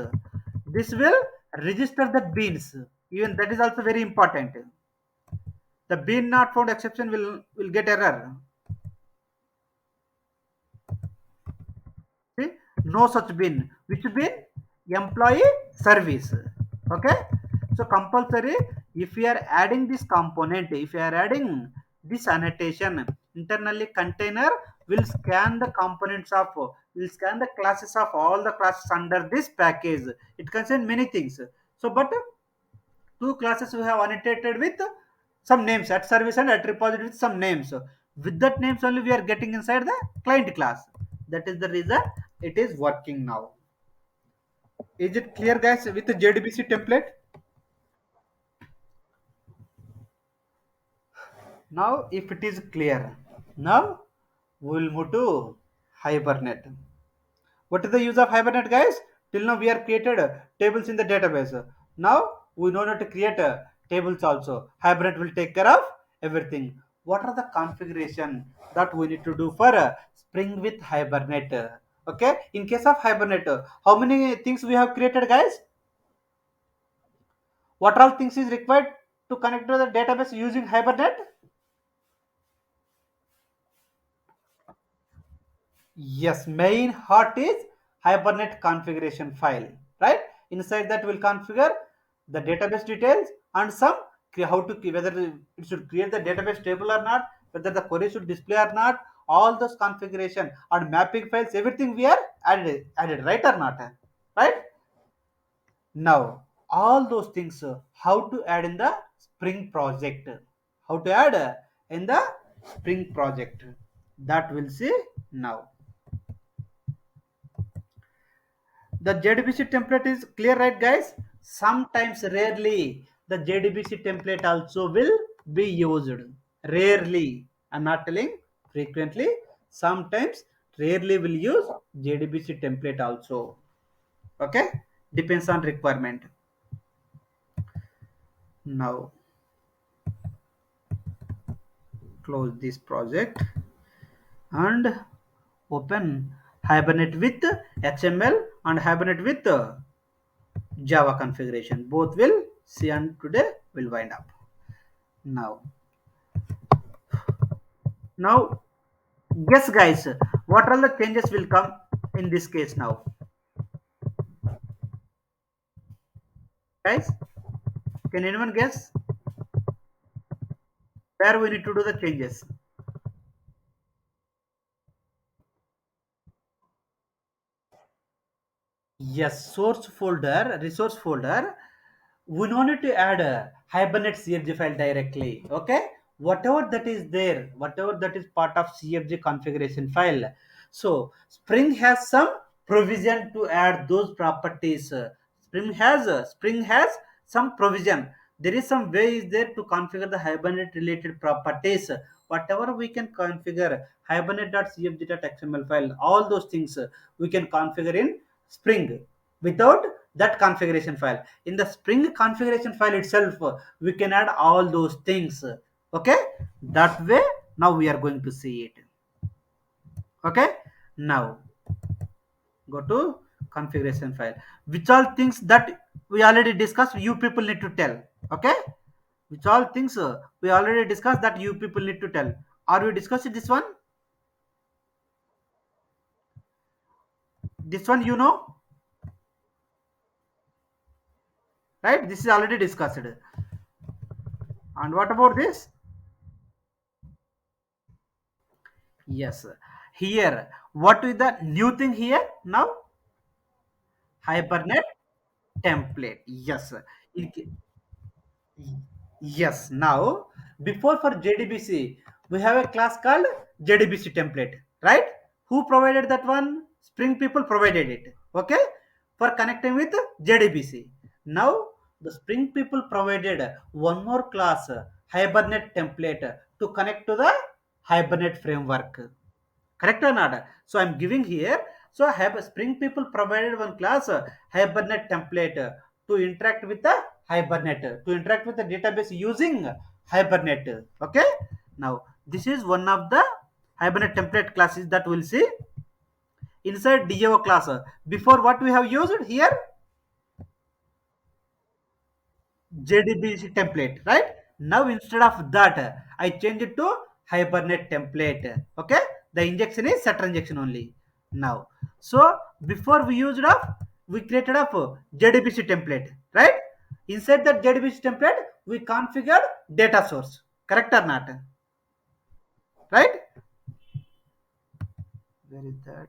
This will register the beans. Even that is also very important. The bean not found exception will get error. See, no such bin. Which bin? Employee service. Okay. So compulsory, if you are adding this component, if you are adding this annotation, internally container will scan the components of, will scan the classes of all the classes under this package. It contains many things. So, but two classes we have annotated with some names at service and at repository with some names. With that names only we are getting inside the client class. That is the reason it is working now. Is it clear, guys, with the JDBC template? Now, if it is clear, now we will move to Hibernate. What is the use of Hibernate, guys? Till now we are created tables in the database. Now we know how to create tables also. Hibernate will take care of everything. What are the configuration that we need to do for Spring with Hibernate? Okay, in case of Hibernate, how many things we have created, guys? What all things is required to connect to the database using Hibernate? Yes, main heart is Hibernate configuration file, right? Inside that will configure the database details and some how to whether it should create the database table or not, whether the query should display or not. All those configuration and mapping files, everything we are added, right or not? Right? Now, all those things, how to add in the Spring project? How to add in the Spring project? That we'll see now. The JDBC template is clear, right, guys? Sometimes, rarely, the JDBC template also will be used. Rarely, I'm not telling frequently. Sometimes, rarely will use JDBC template also. Okay, depends on requirement. Now, close this project and open Hibernate with XML and Hibernate with Java configuration. Both will see, and today will wind up. Now, now, yes, guys, What are the changes will come in this case now, guys? Can anyone guess where we need to do the changes? Yes, source folder, resource folder. We don't need to add a Hibernate CFG file directly. Okay, whatever that is there, whatever that is part of CFG configuration file. So Spring has some provision to add those properties. Spring has some provision. There is some way is there to configure the Hibernate related properties. Whatever we can configure hibernate.cfg.xml file, all those things we can configure in Spring without that configuration file. In the Spring configuration file itself, we can add all those things. Okay, that way now we are going to see it. Okay, now go to configuration file. Which all things that we already discussed, you people need to tell. Okay, which all things we already discussed that you people need to tell. Are we discussing this one? This one, right? This is already discussed. And what about this? Yes. Here, what is the new thing here now? Hibernate template. Yes. It- yes. Now, before for JDBC, we have a class called JDBC template, right? Who provided that one? Spring people provided it. Okay. For connecting with JDBC. Now, the Spring people provided one more class, Hibernate template, to connect to the Hibernate framework. Correct or not? So I'm giving here. So I have Spring people provided one class, Hibernate template, to interact with the Hibernate, to interact with the database using Hibernate. Okay. Now this is one of the Hibernate template classes that we'll see inside DAO class. Before, what we have used here, JDBC template, right? Now instead of that, I change it to Hibernate template. Okay, the injection is setter injection only now. So before we used of, we created a JDBC template, right? Inside that JDBC template, we configured data source. Correct or not? Right? Where is that?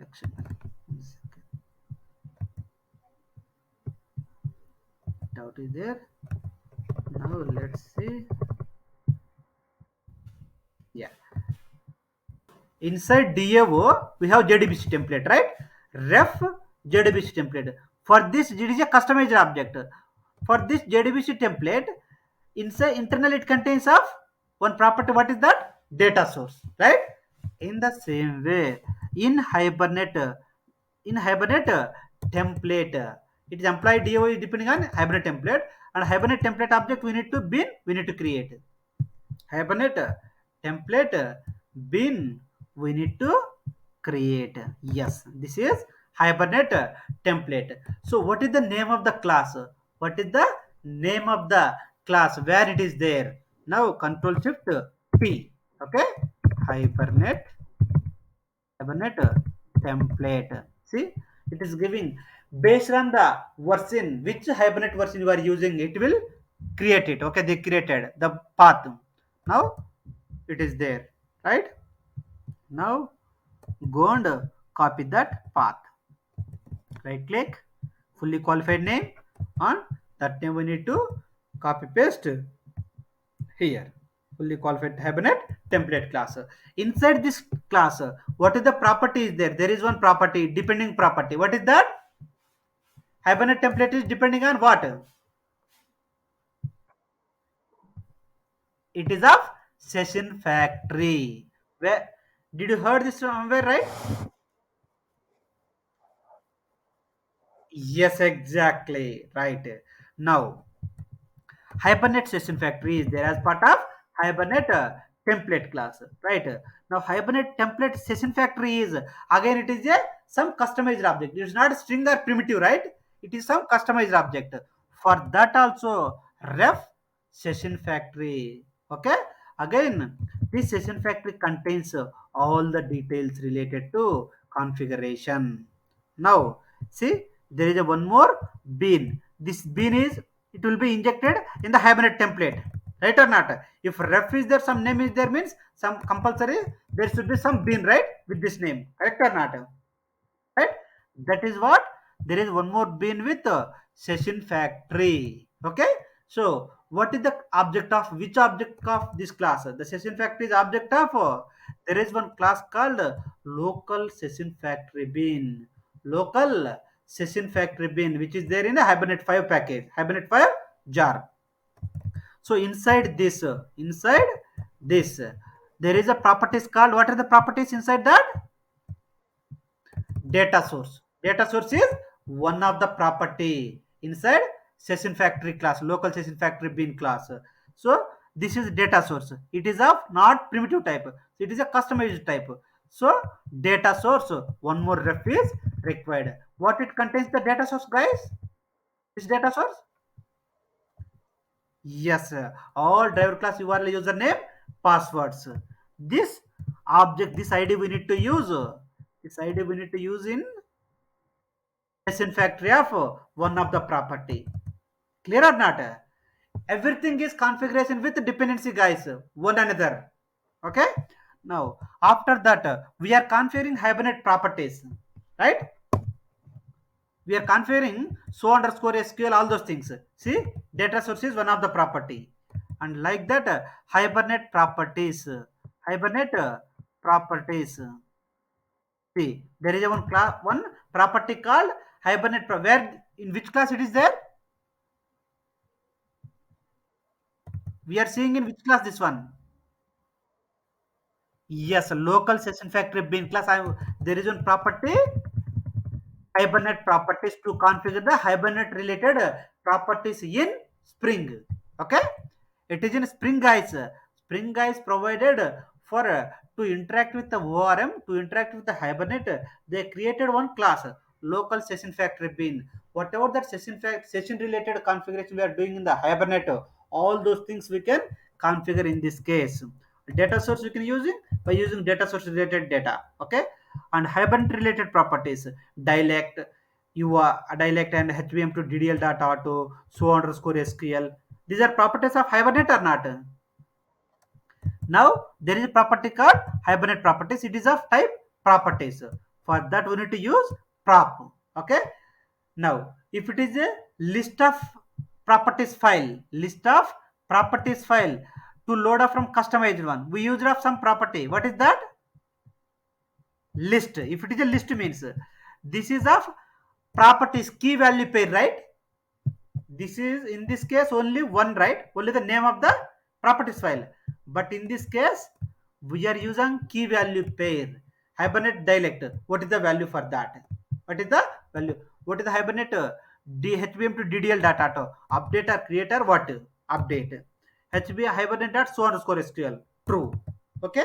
Action. Doubt is there. Now let's see. Yeah. Inside DAO, we have JDBC template, right? Ref JDBC template. For this, it is a customized object. For this JDBC template, inside internal it contains of one property. What is that? Data source, right? In the same way, in Hibernate template, it is employee DAO is depending on Hibernate template, and Hibernate template object we need to create. Hibernate template bin we need to create. Yes, this is Hibernate template. So what is the name of the class? What is the name of the class, where it is there? Now control shift P. Okay, hibernate hibernate template. See, it is giving based on the version, which Hibernate version you are using, it will create it. Okay, they created the path. Now it is there, right? Now go and copy that path. Right click, fully qualified name, on that name we need to copy paste here. Fully qualified Hibernate template class. Inside this class, what is the property is there? There is one property, depending property. What is that? Hibernate template is depending on what? It is of session factory. Where did you heard this somewhere, right? Yes, exactly. Right. Now, Hibernate Session Factory is there as part of Hibernate template class, right? Now, Hibernate template Session Factory is, again, it is a some customized object. It is not a string or primitive, right? It is some customized object. For that also, ref Session Factory. Okay. Again, this Session Factory contains all the details related to configuration. Now, see, there is a one more bean. This bean is, it will be injected in the Hibernate template, right or not? If ref is there, some name is there means some compulsory there should be some bean, right, with this name, correct or not? Right? That is what, there is one more bin with session factory. Okay, so what is the object of, which object of this class? The session factory is object of, there is one class called local session factory bin. Local session factory bin, which is there in a Hibernate 5 package, Hibernate 5 jar. So inside this there is a properties called, what are the properties inside that? Data source. Data source is one of the property inside session factory class, local session factory bin class. So this is data source. It is of not primitive type, it is a customized type. So data source, one more ref is required. What it contains, the data source, guys? This data source, yes, all driver class URL, username, passwords. This object, this id we need to use, this id we need to use in session factory of one of the property. Clear or not? Everything is configuration with dependency, guys, one another. Okay. Now after that, we are configuring Hibernate properties, right? We are configuring so underscore SQL, all those things. See, data source is one of the property, and like that, Hibernate properties, Hibernate properties. See, there is a one class, one property called Hibernate. Where, in which class it is there? We are seeing in which class this one? Yes, local session factory bin class. There is one property, Hibernate properties, to configure the Hibernate related properties in Spring. Okay, it is in Spring, guys. Spring, guys, provided for to interact with the ORM, to interact with the Hibernate. They created one class, local session factory bin. Whatever that session related configuration we are doing in the Hibernate, all those things we can configure in this case. Data source we can use it by using data source related data. Okay, and Hibernate related properties, dialect, dialect and HBM to DDL dot auto, so underscore SQL. These are properties of Hibernate or not? Now there is a property called Hibernate properties. It is of type properties. For that we need to use prop. Okay. Now if it is a list of properties file, list of properties file, to load up from customized one, we use of some property. What is that? List. If it is a list means this is of properties key value pair, right? This is, in this case, only one, right? Only the name of the properties file. But in this case, we are using key value pair. Hibernate dialect, what is the value for that? What is the value? What is the Hibernate DHBM to DDL data auto update or creator? What update? HB Hibernate dot so underscore SQL true. Okay,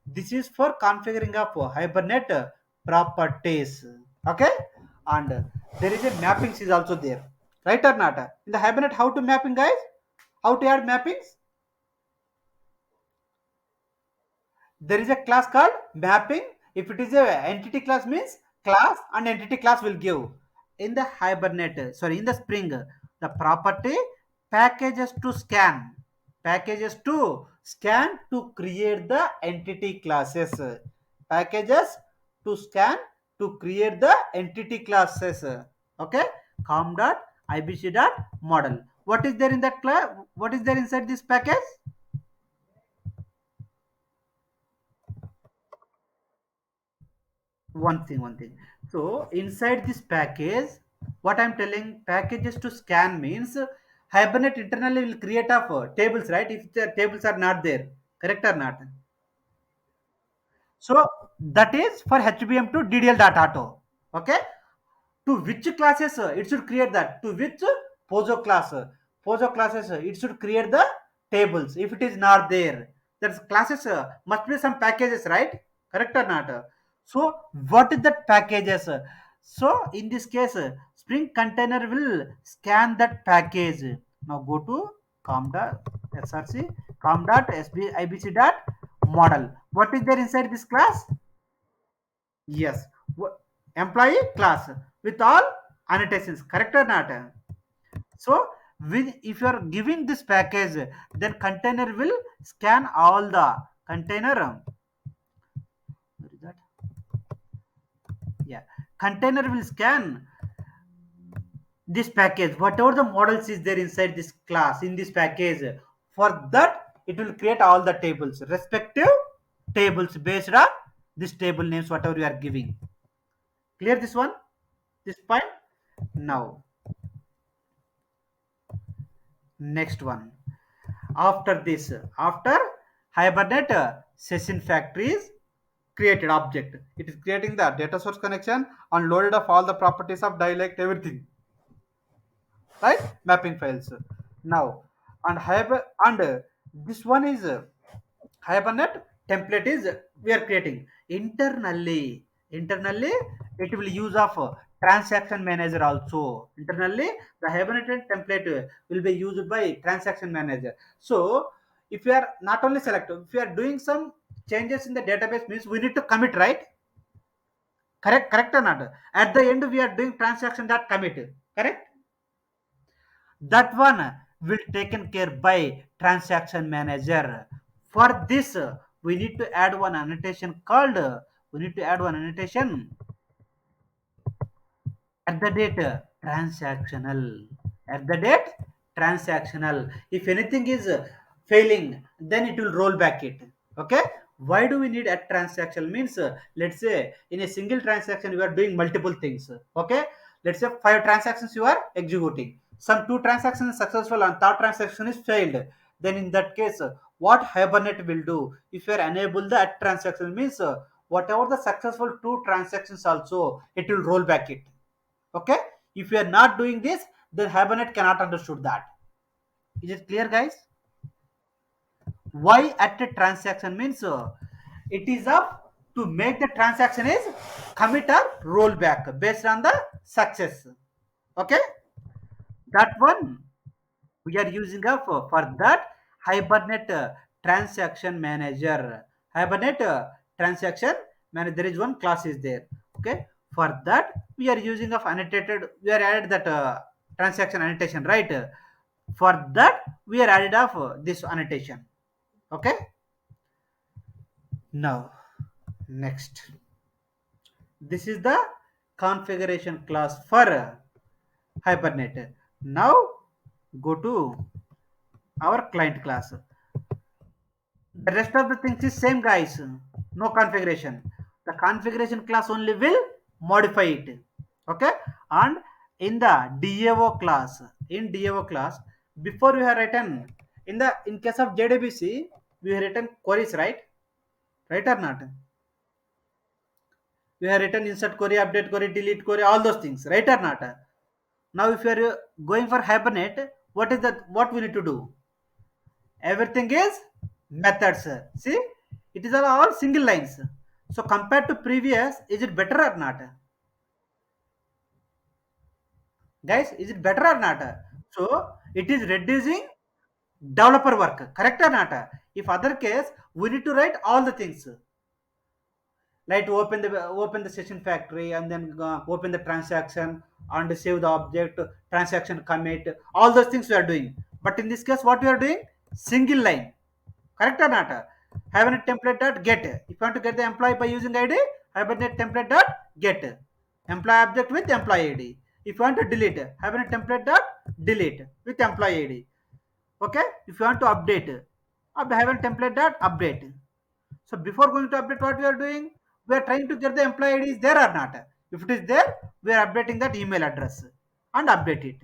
this is for configuring of Hibernate properties. Okay, and there is a mappings is also there, right or not? In the Hibernate, how to mapping, guys? How to add mappings? There is a class called mapping. If it is a entity class means class and entity class will give. In the Hibernate, sorry, in the Spring, the property packages to scan, packages to scan to create the entity classes, packages to scan to create the entity classes. Okay, com dot ibc dot model. What is there in that class? What is there inside this package? One thing. So inside this package, what I'm telling, packages to scan means Hibernate internally will create of tables, right? If the tables are not there, correct or not? So that is for HBM to DDL data auto. Okay, to which classes it should create that, to which pozo class, pozo classes it should create the tables. If it is not there, there's classes must be some packages, right? Correct or not? So what is that packages? So in this case, Spring container will scan that package. Now go to com dot src com dot sb ibc dot model. What is there inside this class? Yes, employee class with all annotations. Correct or not? So, if you are giving this package, then container will scan all the container. What is that? Yeah, container will scan this package, whatever the models is there inside this class in this package. For that, it will create all the tables, respective tables based on this table names, whatever you are giving. Clear this one? This point? Now, next one. After this, after Hibernate session factories created object. It is creating the data source connection and loaded of all the properties of dialect, everything, right? Mapping files. Now, and this one is Hibernate template is we are creating internally. Internally, it will use of transaction manager also. Internally, the Hibernate template will be used by transaction manager. So, if you are not only select, if you are doing some changes in the database, means we need to commit, right? Correct or not? At the end, we are doing transaction that commit. Correct? That one will taken care by transaction manager. For this, we need to add one annotation called. We need to add one annotation at the date transactional. At the date transactional. If anything is failing, then it will roll back it. Okay, why do we need at transaction means let's say in a single transaction you are doing multiple things. Okay, let's say 5 transactions you are executing, some 2 transactions successful and third transaction is failed. Then in that case, what Hibernate will do, if you are enable the at transaction means whatever the successful 2 transactions also it will roll back it. Okay, if you are not doing this, then Hibernate cannot understood that. Is it clear, guys? Why at a transaction means it is up to make the transaction is commit or roll back based on the success. Okay, that one we are using of for that Hibernate transaction manager. Hibernate transaction manager, there is one class is there. Okay, for that we are using of annotated, we are added that transaction annotation, right? For that we are added of this annotation. Okay, now next, this is the configuration class for Hibernate. Now go to our client class. The rest of the things is same, guys. No configuration. The configuration class only will modify it. Okay. And in the DAO class, before we have written in case of JDBC, we have written queries, right? Right or not? We have written insert query, update query, delete query, all those things, right or not? Now, if you are going for Hibernate, what is that? What we need to do? Everything is methods. See, it is all single lines. So compared to previous, is it better or not? Guys, is it better or not? So it is reducing developer work, correct or not? If other case, we need to write all the things, like open the session factory and then open the transaction and save the object, transaction commit, all those things we are doing. But in this case, what we are doing, single line. Correct or not? Hibernate template dot get. If you want to get the employee by using ID, Hibernate template dot get. Employee object with employee ID. If you want to delete, Hibernate template dot delete with employee ID. Okay. If you want to update, Hibernate template dot update. So before going to update, what we are doing, we are trying to get the employee ID is there or not. If it is there, we are updating that email address and update it.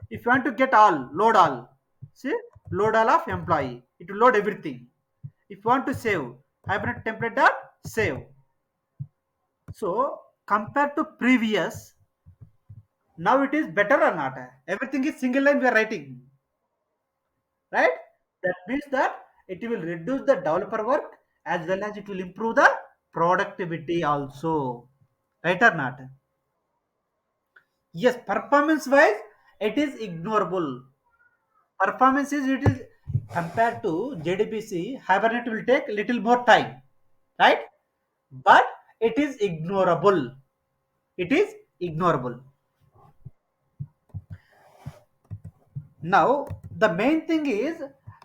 If you want to get all, load all. See, load all of employee. It will load everything. If you want to save, hibernate template dot save. So compared to previous, now it is better or not? Everything is single line we are writing, right? That means that it will reduce the developer work as well as it will improve the productivity also, right or not? Yes, performance wise, it is ignorable. Performance is it is Compared to JDBC, Hibernate will take little more time, right? But it is ignorable. It is ignorable. Now, the main thing is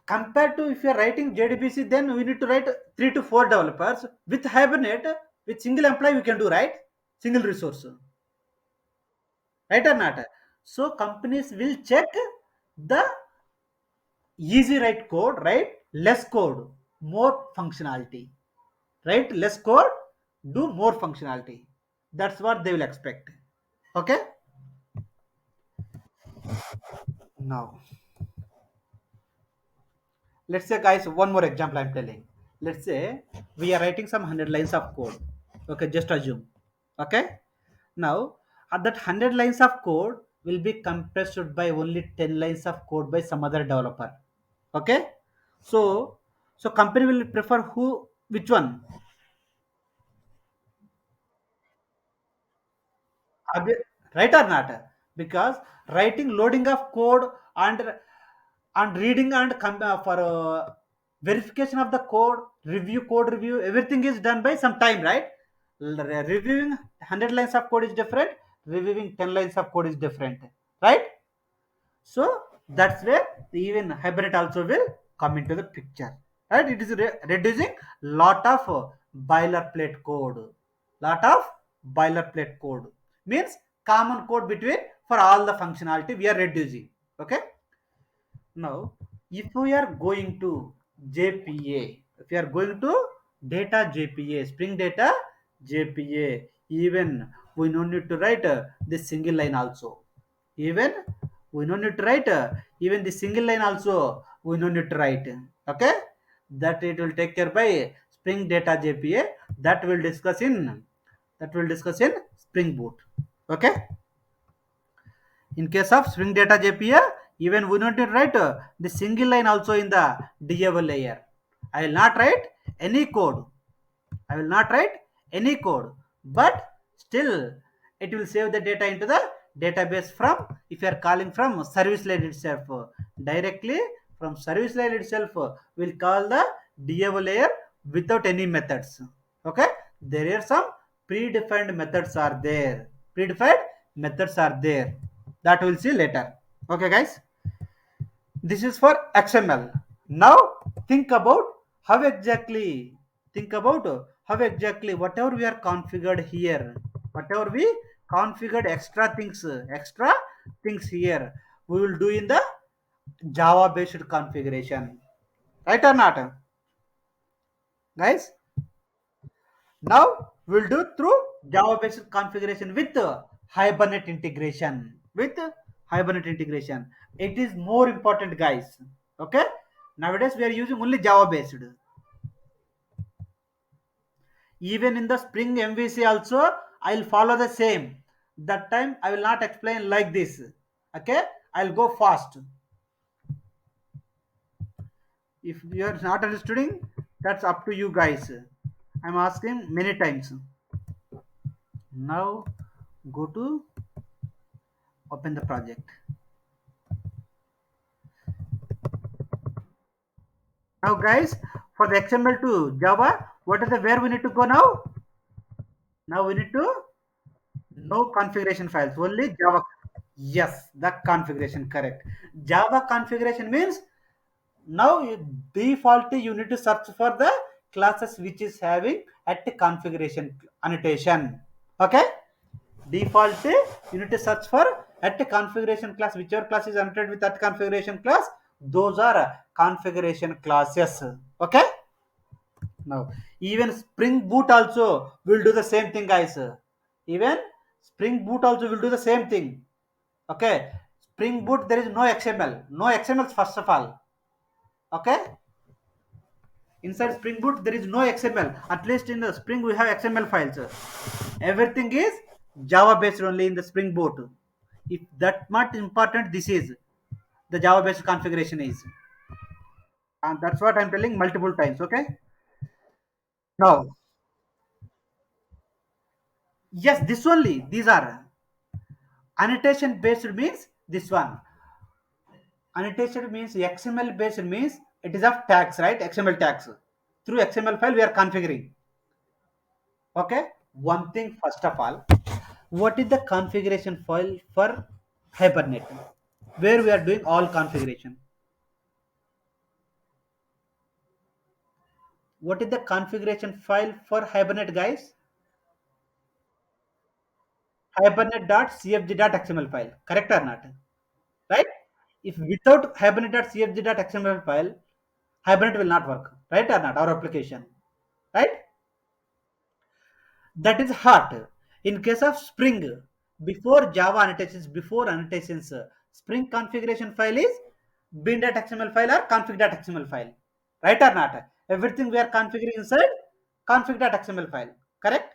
compared to if you are writing JDBC, then we need to write 3 to 4 developers. With Hibernate, with single employee, we can do right, single resource, right or not? So companies will check the easy write code, right? Less code, more functionality, right? Less code, do more functionality. That's what they will expect. Okay. Now, let's say, guys, one more example I'm telling. Let's say we are writing some 100 lines of code. Okay, just assume. Okay. Now, at that 100 lines of code will be compressed by only 10 lines of code by some other developer. Okay. So, so company will prefer who, which one? Right or not? Because writing loading of code and reading and for verification of the code review, everything is done by some time, right? Reviewing 100 lines of code is different, reviewing 10 lines of code is different, right? So that's where even hybrid also will come into the picture, right? It is reducing lot of boilerplate code. Lot of boilerplate code means common code between for all the functionality we are reducing. Okay. Now, if we are going to JPA, if you are going to data JPA, Spring Data JPA, even we no need to write this single line also. Even we no need to write even the single line also we no need to write. Okay, that it will take care by Spring Data JPA. That will discuss in Spring Boot. Okay. In case of Spring Data JPA, even we need to write the single line also in the DAV layer. I will not write any code. I will not write any code, but still it will save the data into the database from if you are calling from service line itself. Directly from service line itself, we'll call the DAV layer without any methods. Okay, there are some predefined methods are there. Predefined methods are there that we'll see later. Okay, guys, this is for XML. Now think about how exactly think about how exactly whatever we are configured here, whatever we configured extra things here, we will do in the Java based configuration, right or not, guys? Now we'll do through Java based configuration with Hibernate integration. With Hibernate integration, it is more important, guys. Okay. Nowadays we are using only Java based. Even in the Spring MVC also, I'll follow the same. That time I will not explain like this. Okay. I'll go fast. If you are not understanding, that's up to you guys. I'm asking many times. Now go to open the project. Now, guys, for the XML to Java, what is the where we need to go now? Now we need to no configuration files, only Java. Yes, the configuration correct. Java configuration means now default you need to search for the classes which is having at the configuration annotation. Okay, default you need to search for at the configuration class, whichever class is annotated with that configuration class. Those are configuration classes. Okay. Now, even Spring Boot also will do the same thing, guys. Even Spring Boot also will do the same thing. Okay. Spring Boot, there is no XML. No XML, first of all. Okay. Inside Spring Boot, there is no XML. At least in the Spring, we have XML files. Everything is Java based only in the Spring Boot. If that much important, this is the Java based configuration is. And that's what I'm telling multiple times. Okay. Now, yes, this only. These are annotation based means this one. Annotation means XML based means It is of tags, right? XML tags. Through XML file, we are configuring. Okay. One thing, first of all, what is the configuration file for Hibernate? Where we are doing all configuration. What is the configuration file for Hibernate, guys? Hibernate.cfg.xml file. Correct or not? Right? If without Hibernate.cfg.xml file, Hibernate will not work. Right or not? Our application. Right? That is hard. In case of Spring, before Java annotations, before annotations, Spring configuration file is bin.xml file or config.xml file. Right or not? Everything we are configuring inside config.xml file. Correct?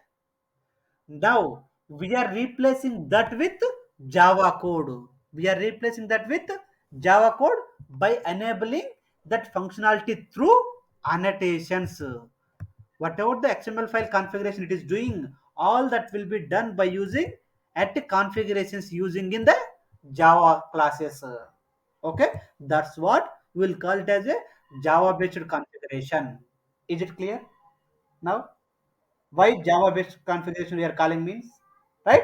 Now we are replacing that with Java code. We are replacing that with Java code by enabling that functionality through annotations. Whatever the XML file configuration it is doing, all that will be done by using at configurations using in the Java classes. Okay, that's what we'll call it as a Java based configuration. Is it clear now? Why Java based configuration we are calling means, right?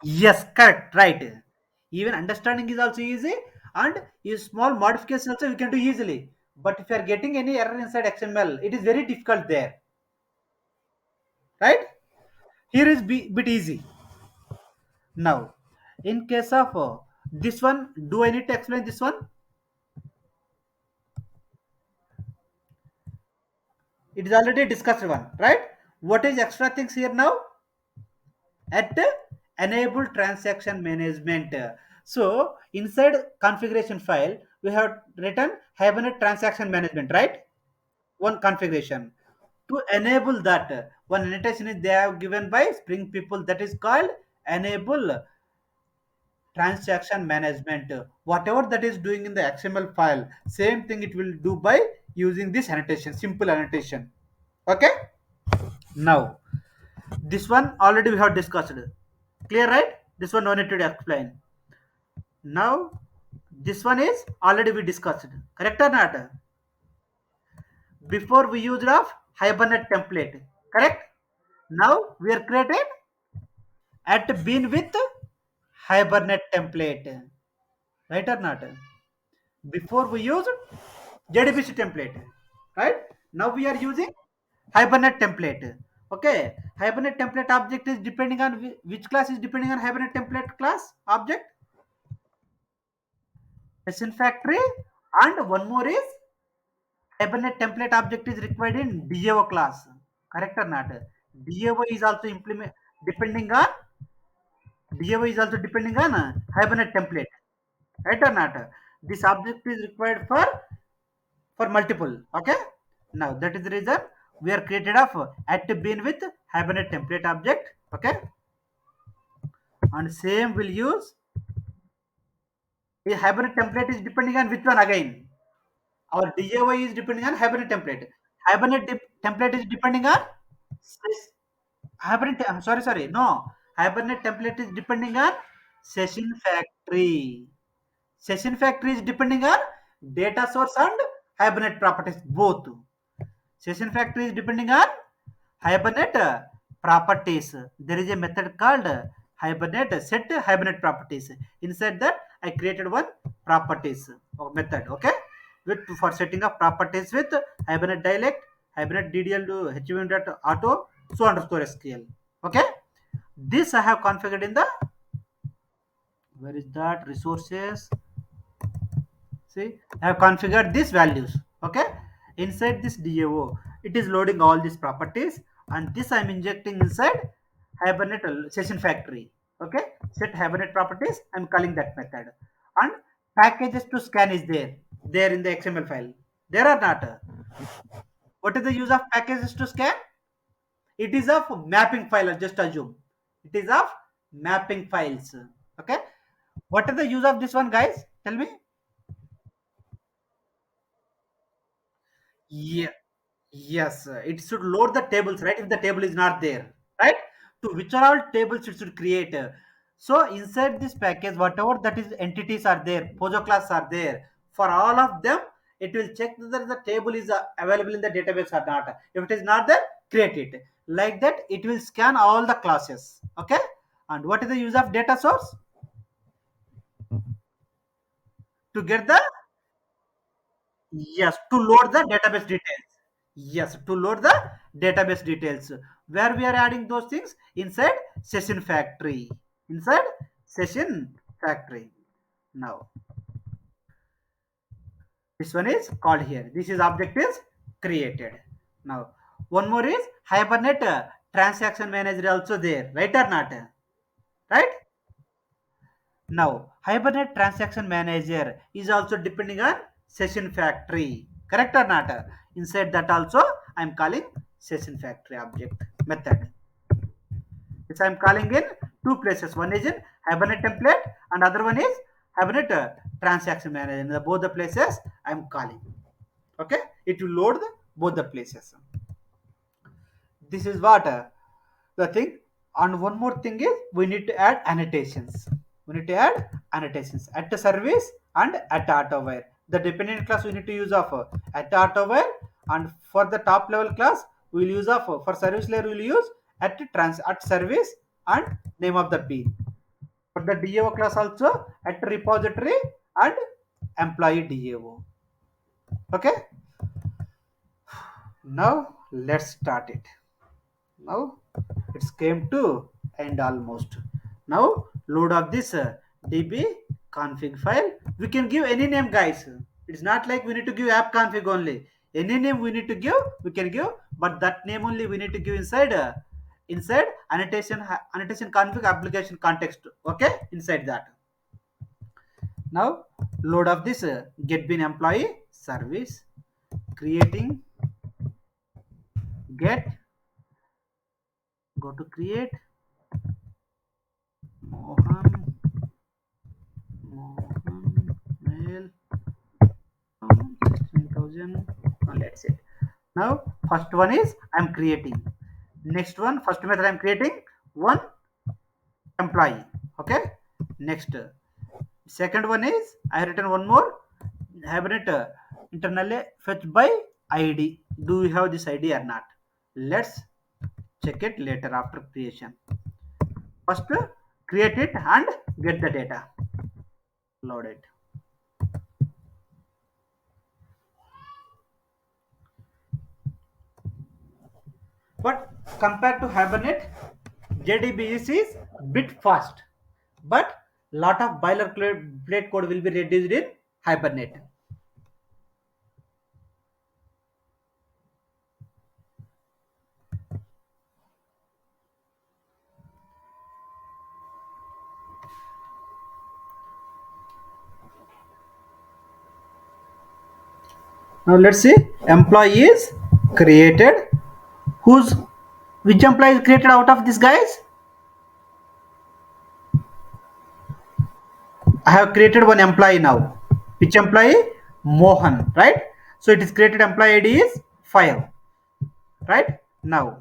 Yes, correct, right. Even understanding is also easy, and is small modifications also we can do easily. But if you are getting any error inside XML, it is very difficult there, right? Here is bit easy. Now, in case of this one, do I need to explain this one? It is already discussed one, right? What is extra things here now? At enable transaction management. So inside configuration file, we have written Hibernate transaction management, right? One configuration. To enable that, one annotation is they have given by Spring people that is called enable transaction management. Whatever that is doing in the XML file, same thing it will do by using this annotation, simple annotation. Okay. Now this one already we have discussed. Clear, right? This one no need to explain. Now this one is already we discussed. Correct or not? Before we used of Hibernate template. Correct? Now we are created at bean with Hibernate template. Right or not? Before we used JDBC template. Right? Now we are using Hibernate template. Okay. Hibernate template object is depending on which class is depending on Hibernate template class object. Session factory, and one more is Hibernate template object is required in DAO class. Correct or not? DAO is also implement depending on DAO is also depending on Hibernate template. Right or not? This object is required for multiple. Okay. Now that is the reason we are created of at bean with Hibernate template object. Okay. And same will use the Hibernate template is depending on which one again. Our DAY is depending on Hibernate template. Template is depending on Hibernate. Sorry. No, Hibernate template is depending on session factory. Session factory is depending on data source and Hibernate properties both. Session factory is depending on Hibernate properties. There is a method called Hibernate set Hibernate properties. Inside that, I created one properties method. Okay, with for setting up properties with Hibernate dialect, Hibernate DDL to HVM dot auto so underscore SQL. Okay, this I have configured in the where is that resources. See, I have configured these values. Okay, inside this DAO, it is loading all these properties, and this I'm injecting inside Hibernate session factory. Okay, set Hibernate properties. I'm calling that method, and packages to scan is there in the XML file. There are not. What is the use of packages to scan? It is of mapping file. Just assume it is of mapping files. Okay. What is the use of this one, guys? Tell me. Yeah. Yes, it should load the tables, right? If the table is not there, right? To which are all tables it should create. So inside this package, whatever that is entities are there, Pojo class are there. For all of them, it will check whether the table is available in the database or not. If it is not there, create it. Like that, it will scan all the classes. Okay. And what is the use of data source? To get the, yes, to load the database details. Yes, to load the database details. Where we are adding those things inside session factory. Inside session factory. Now this one is called here. This is object is created. Now one more is Hibernate transaction manager also there, right or not? Right? Now Hibernate transaction manager is also depending on session factory. Correct or not? Inside that also I am calling session factory object method. Which I am calling in two places. One is in Hibernate template and other one is Hibernate transaction manager. In the, both the places I am calling. Okay, it will load both the places. This is what the thing. And one more thing is we need to add annotations. We need to add annotations at the service and at autoware. The dependent class we need to use of at autoware, and for the top level class we will use of for service layer we will use at trans at service and name of the bean. For the DAO class also at repository and employee DAO. Okay, now let's start it. Now it's came to end almost. Now load up this db config file. We can give any name, guys. It's not like we need to give app config only. Any name we need to give, we can give, but that name only we need to give inside inside annotation config application context. Okay, inside that. Now load up this get bin employee service, creating get, go to create Mohan Mohan mail 16,000. Let's see. Now first one is I'm creating. Next one, first method I'm creating one employee. Okay. Next, second one is I have written one more. Have it internally fetch by ID. Do you have this ID or not? Let's check it later after creation. First, create it and get the data. Load it. But compared to Hibernate, JDBC is bit fast, but lot of boilerplate code will be reduced in Hibernate. Now let's see. Employee is created. Whose which employee is created out of these guys? I have created one employee now. Which employee? Mohan, right? So it is created employee ID is 5, right? Now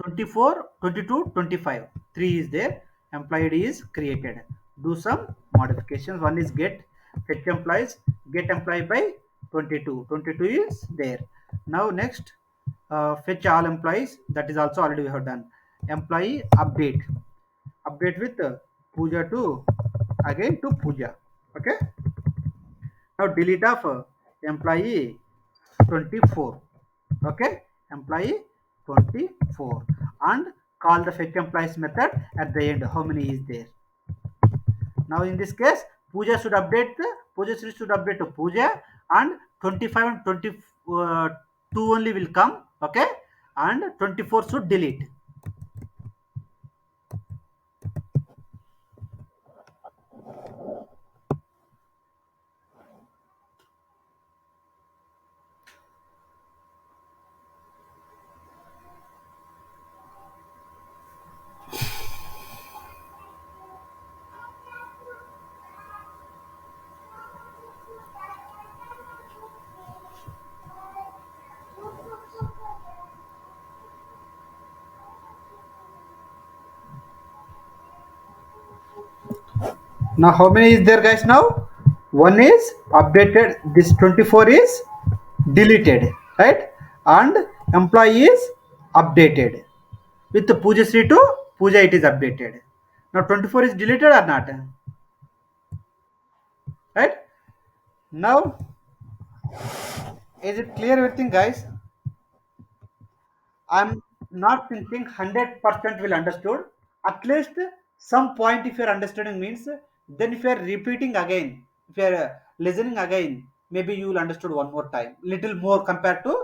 24, 22, 25. 3 is there. Employee ID is created. Do some modifications. One is get fetch employees, get employee by 22. 22 is there. Now next, fetch all employees. That is also already we have done. Employee update. Update with Puja to again to Puja. Okay. Now delete of employee 24. Okay, employee 24 and call the fetch employees method at the end. How many is there? Now in this case, Puja should update to Puja, and 25 and 22 only will come. Okay, and 24 should delete. Now how many is there, guys? Now one is updated. This 24 is deleted, right? And employee is updated. With the Puja Sri to Puja, it is updated. Now 24 is deleted or not? Right? Now, is it clear everything, guys? I'm not thinking 100% will understood. At least some point if you're understanding means, then if you're repeating again, if you're listening again, maybe you will understood one more time, little more compared to,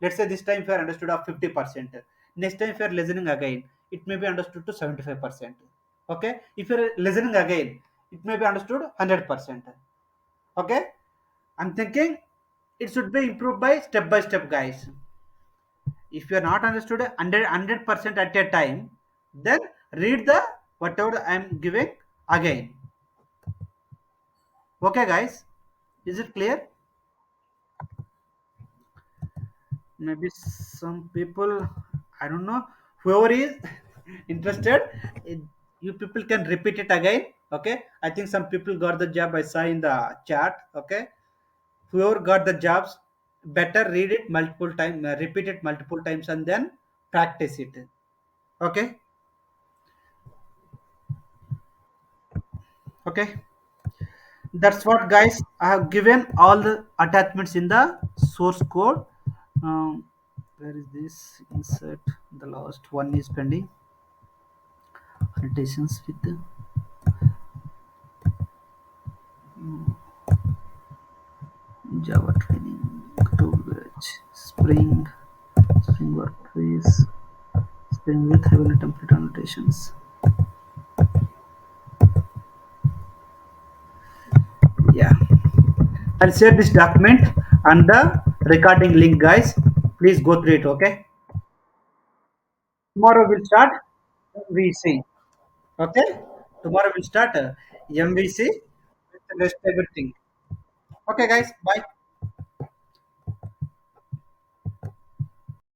let's say this time if you're understood of 50%. Next time if you're listening again, it may be understood to 75%. Okay? If you're listening again, it may be understood 100%. Okay? I'm thinking it should be improved by step, guys. If you are not understood 100% at a time, then read the whatever I am giving again. Okay, guys, is it clear? Maybe some people, I don't know, whoever is interested, it- you people can repeat it again. Okay, I think some people got the job, I saw in the chat. Okay, whoever got the jobs, better read it multiple times, repeat it multiple times, and then practice it. Okay. Okay, that's what, guys. I have given all the attachments in the source code. um, where is this? Insert. The last one is pending annotations with the Java training, Groovage, Spring Workplace, Spring with heavily template annotations. Yeah, I'll share this document and the recording link, guys. Please go through it. Okay, tomorrow we'll start VC. Okay, tomorrow we'll start MVC with the rest everything. Okay, guys, bye.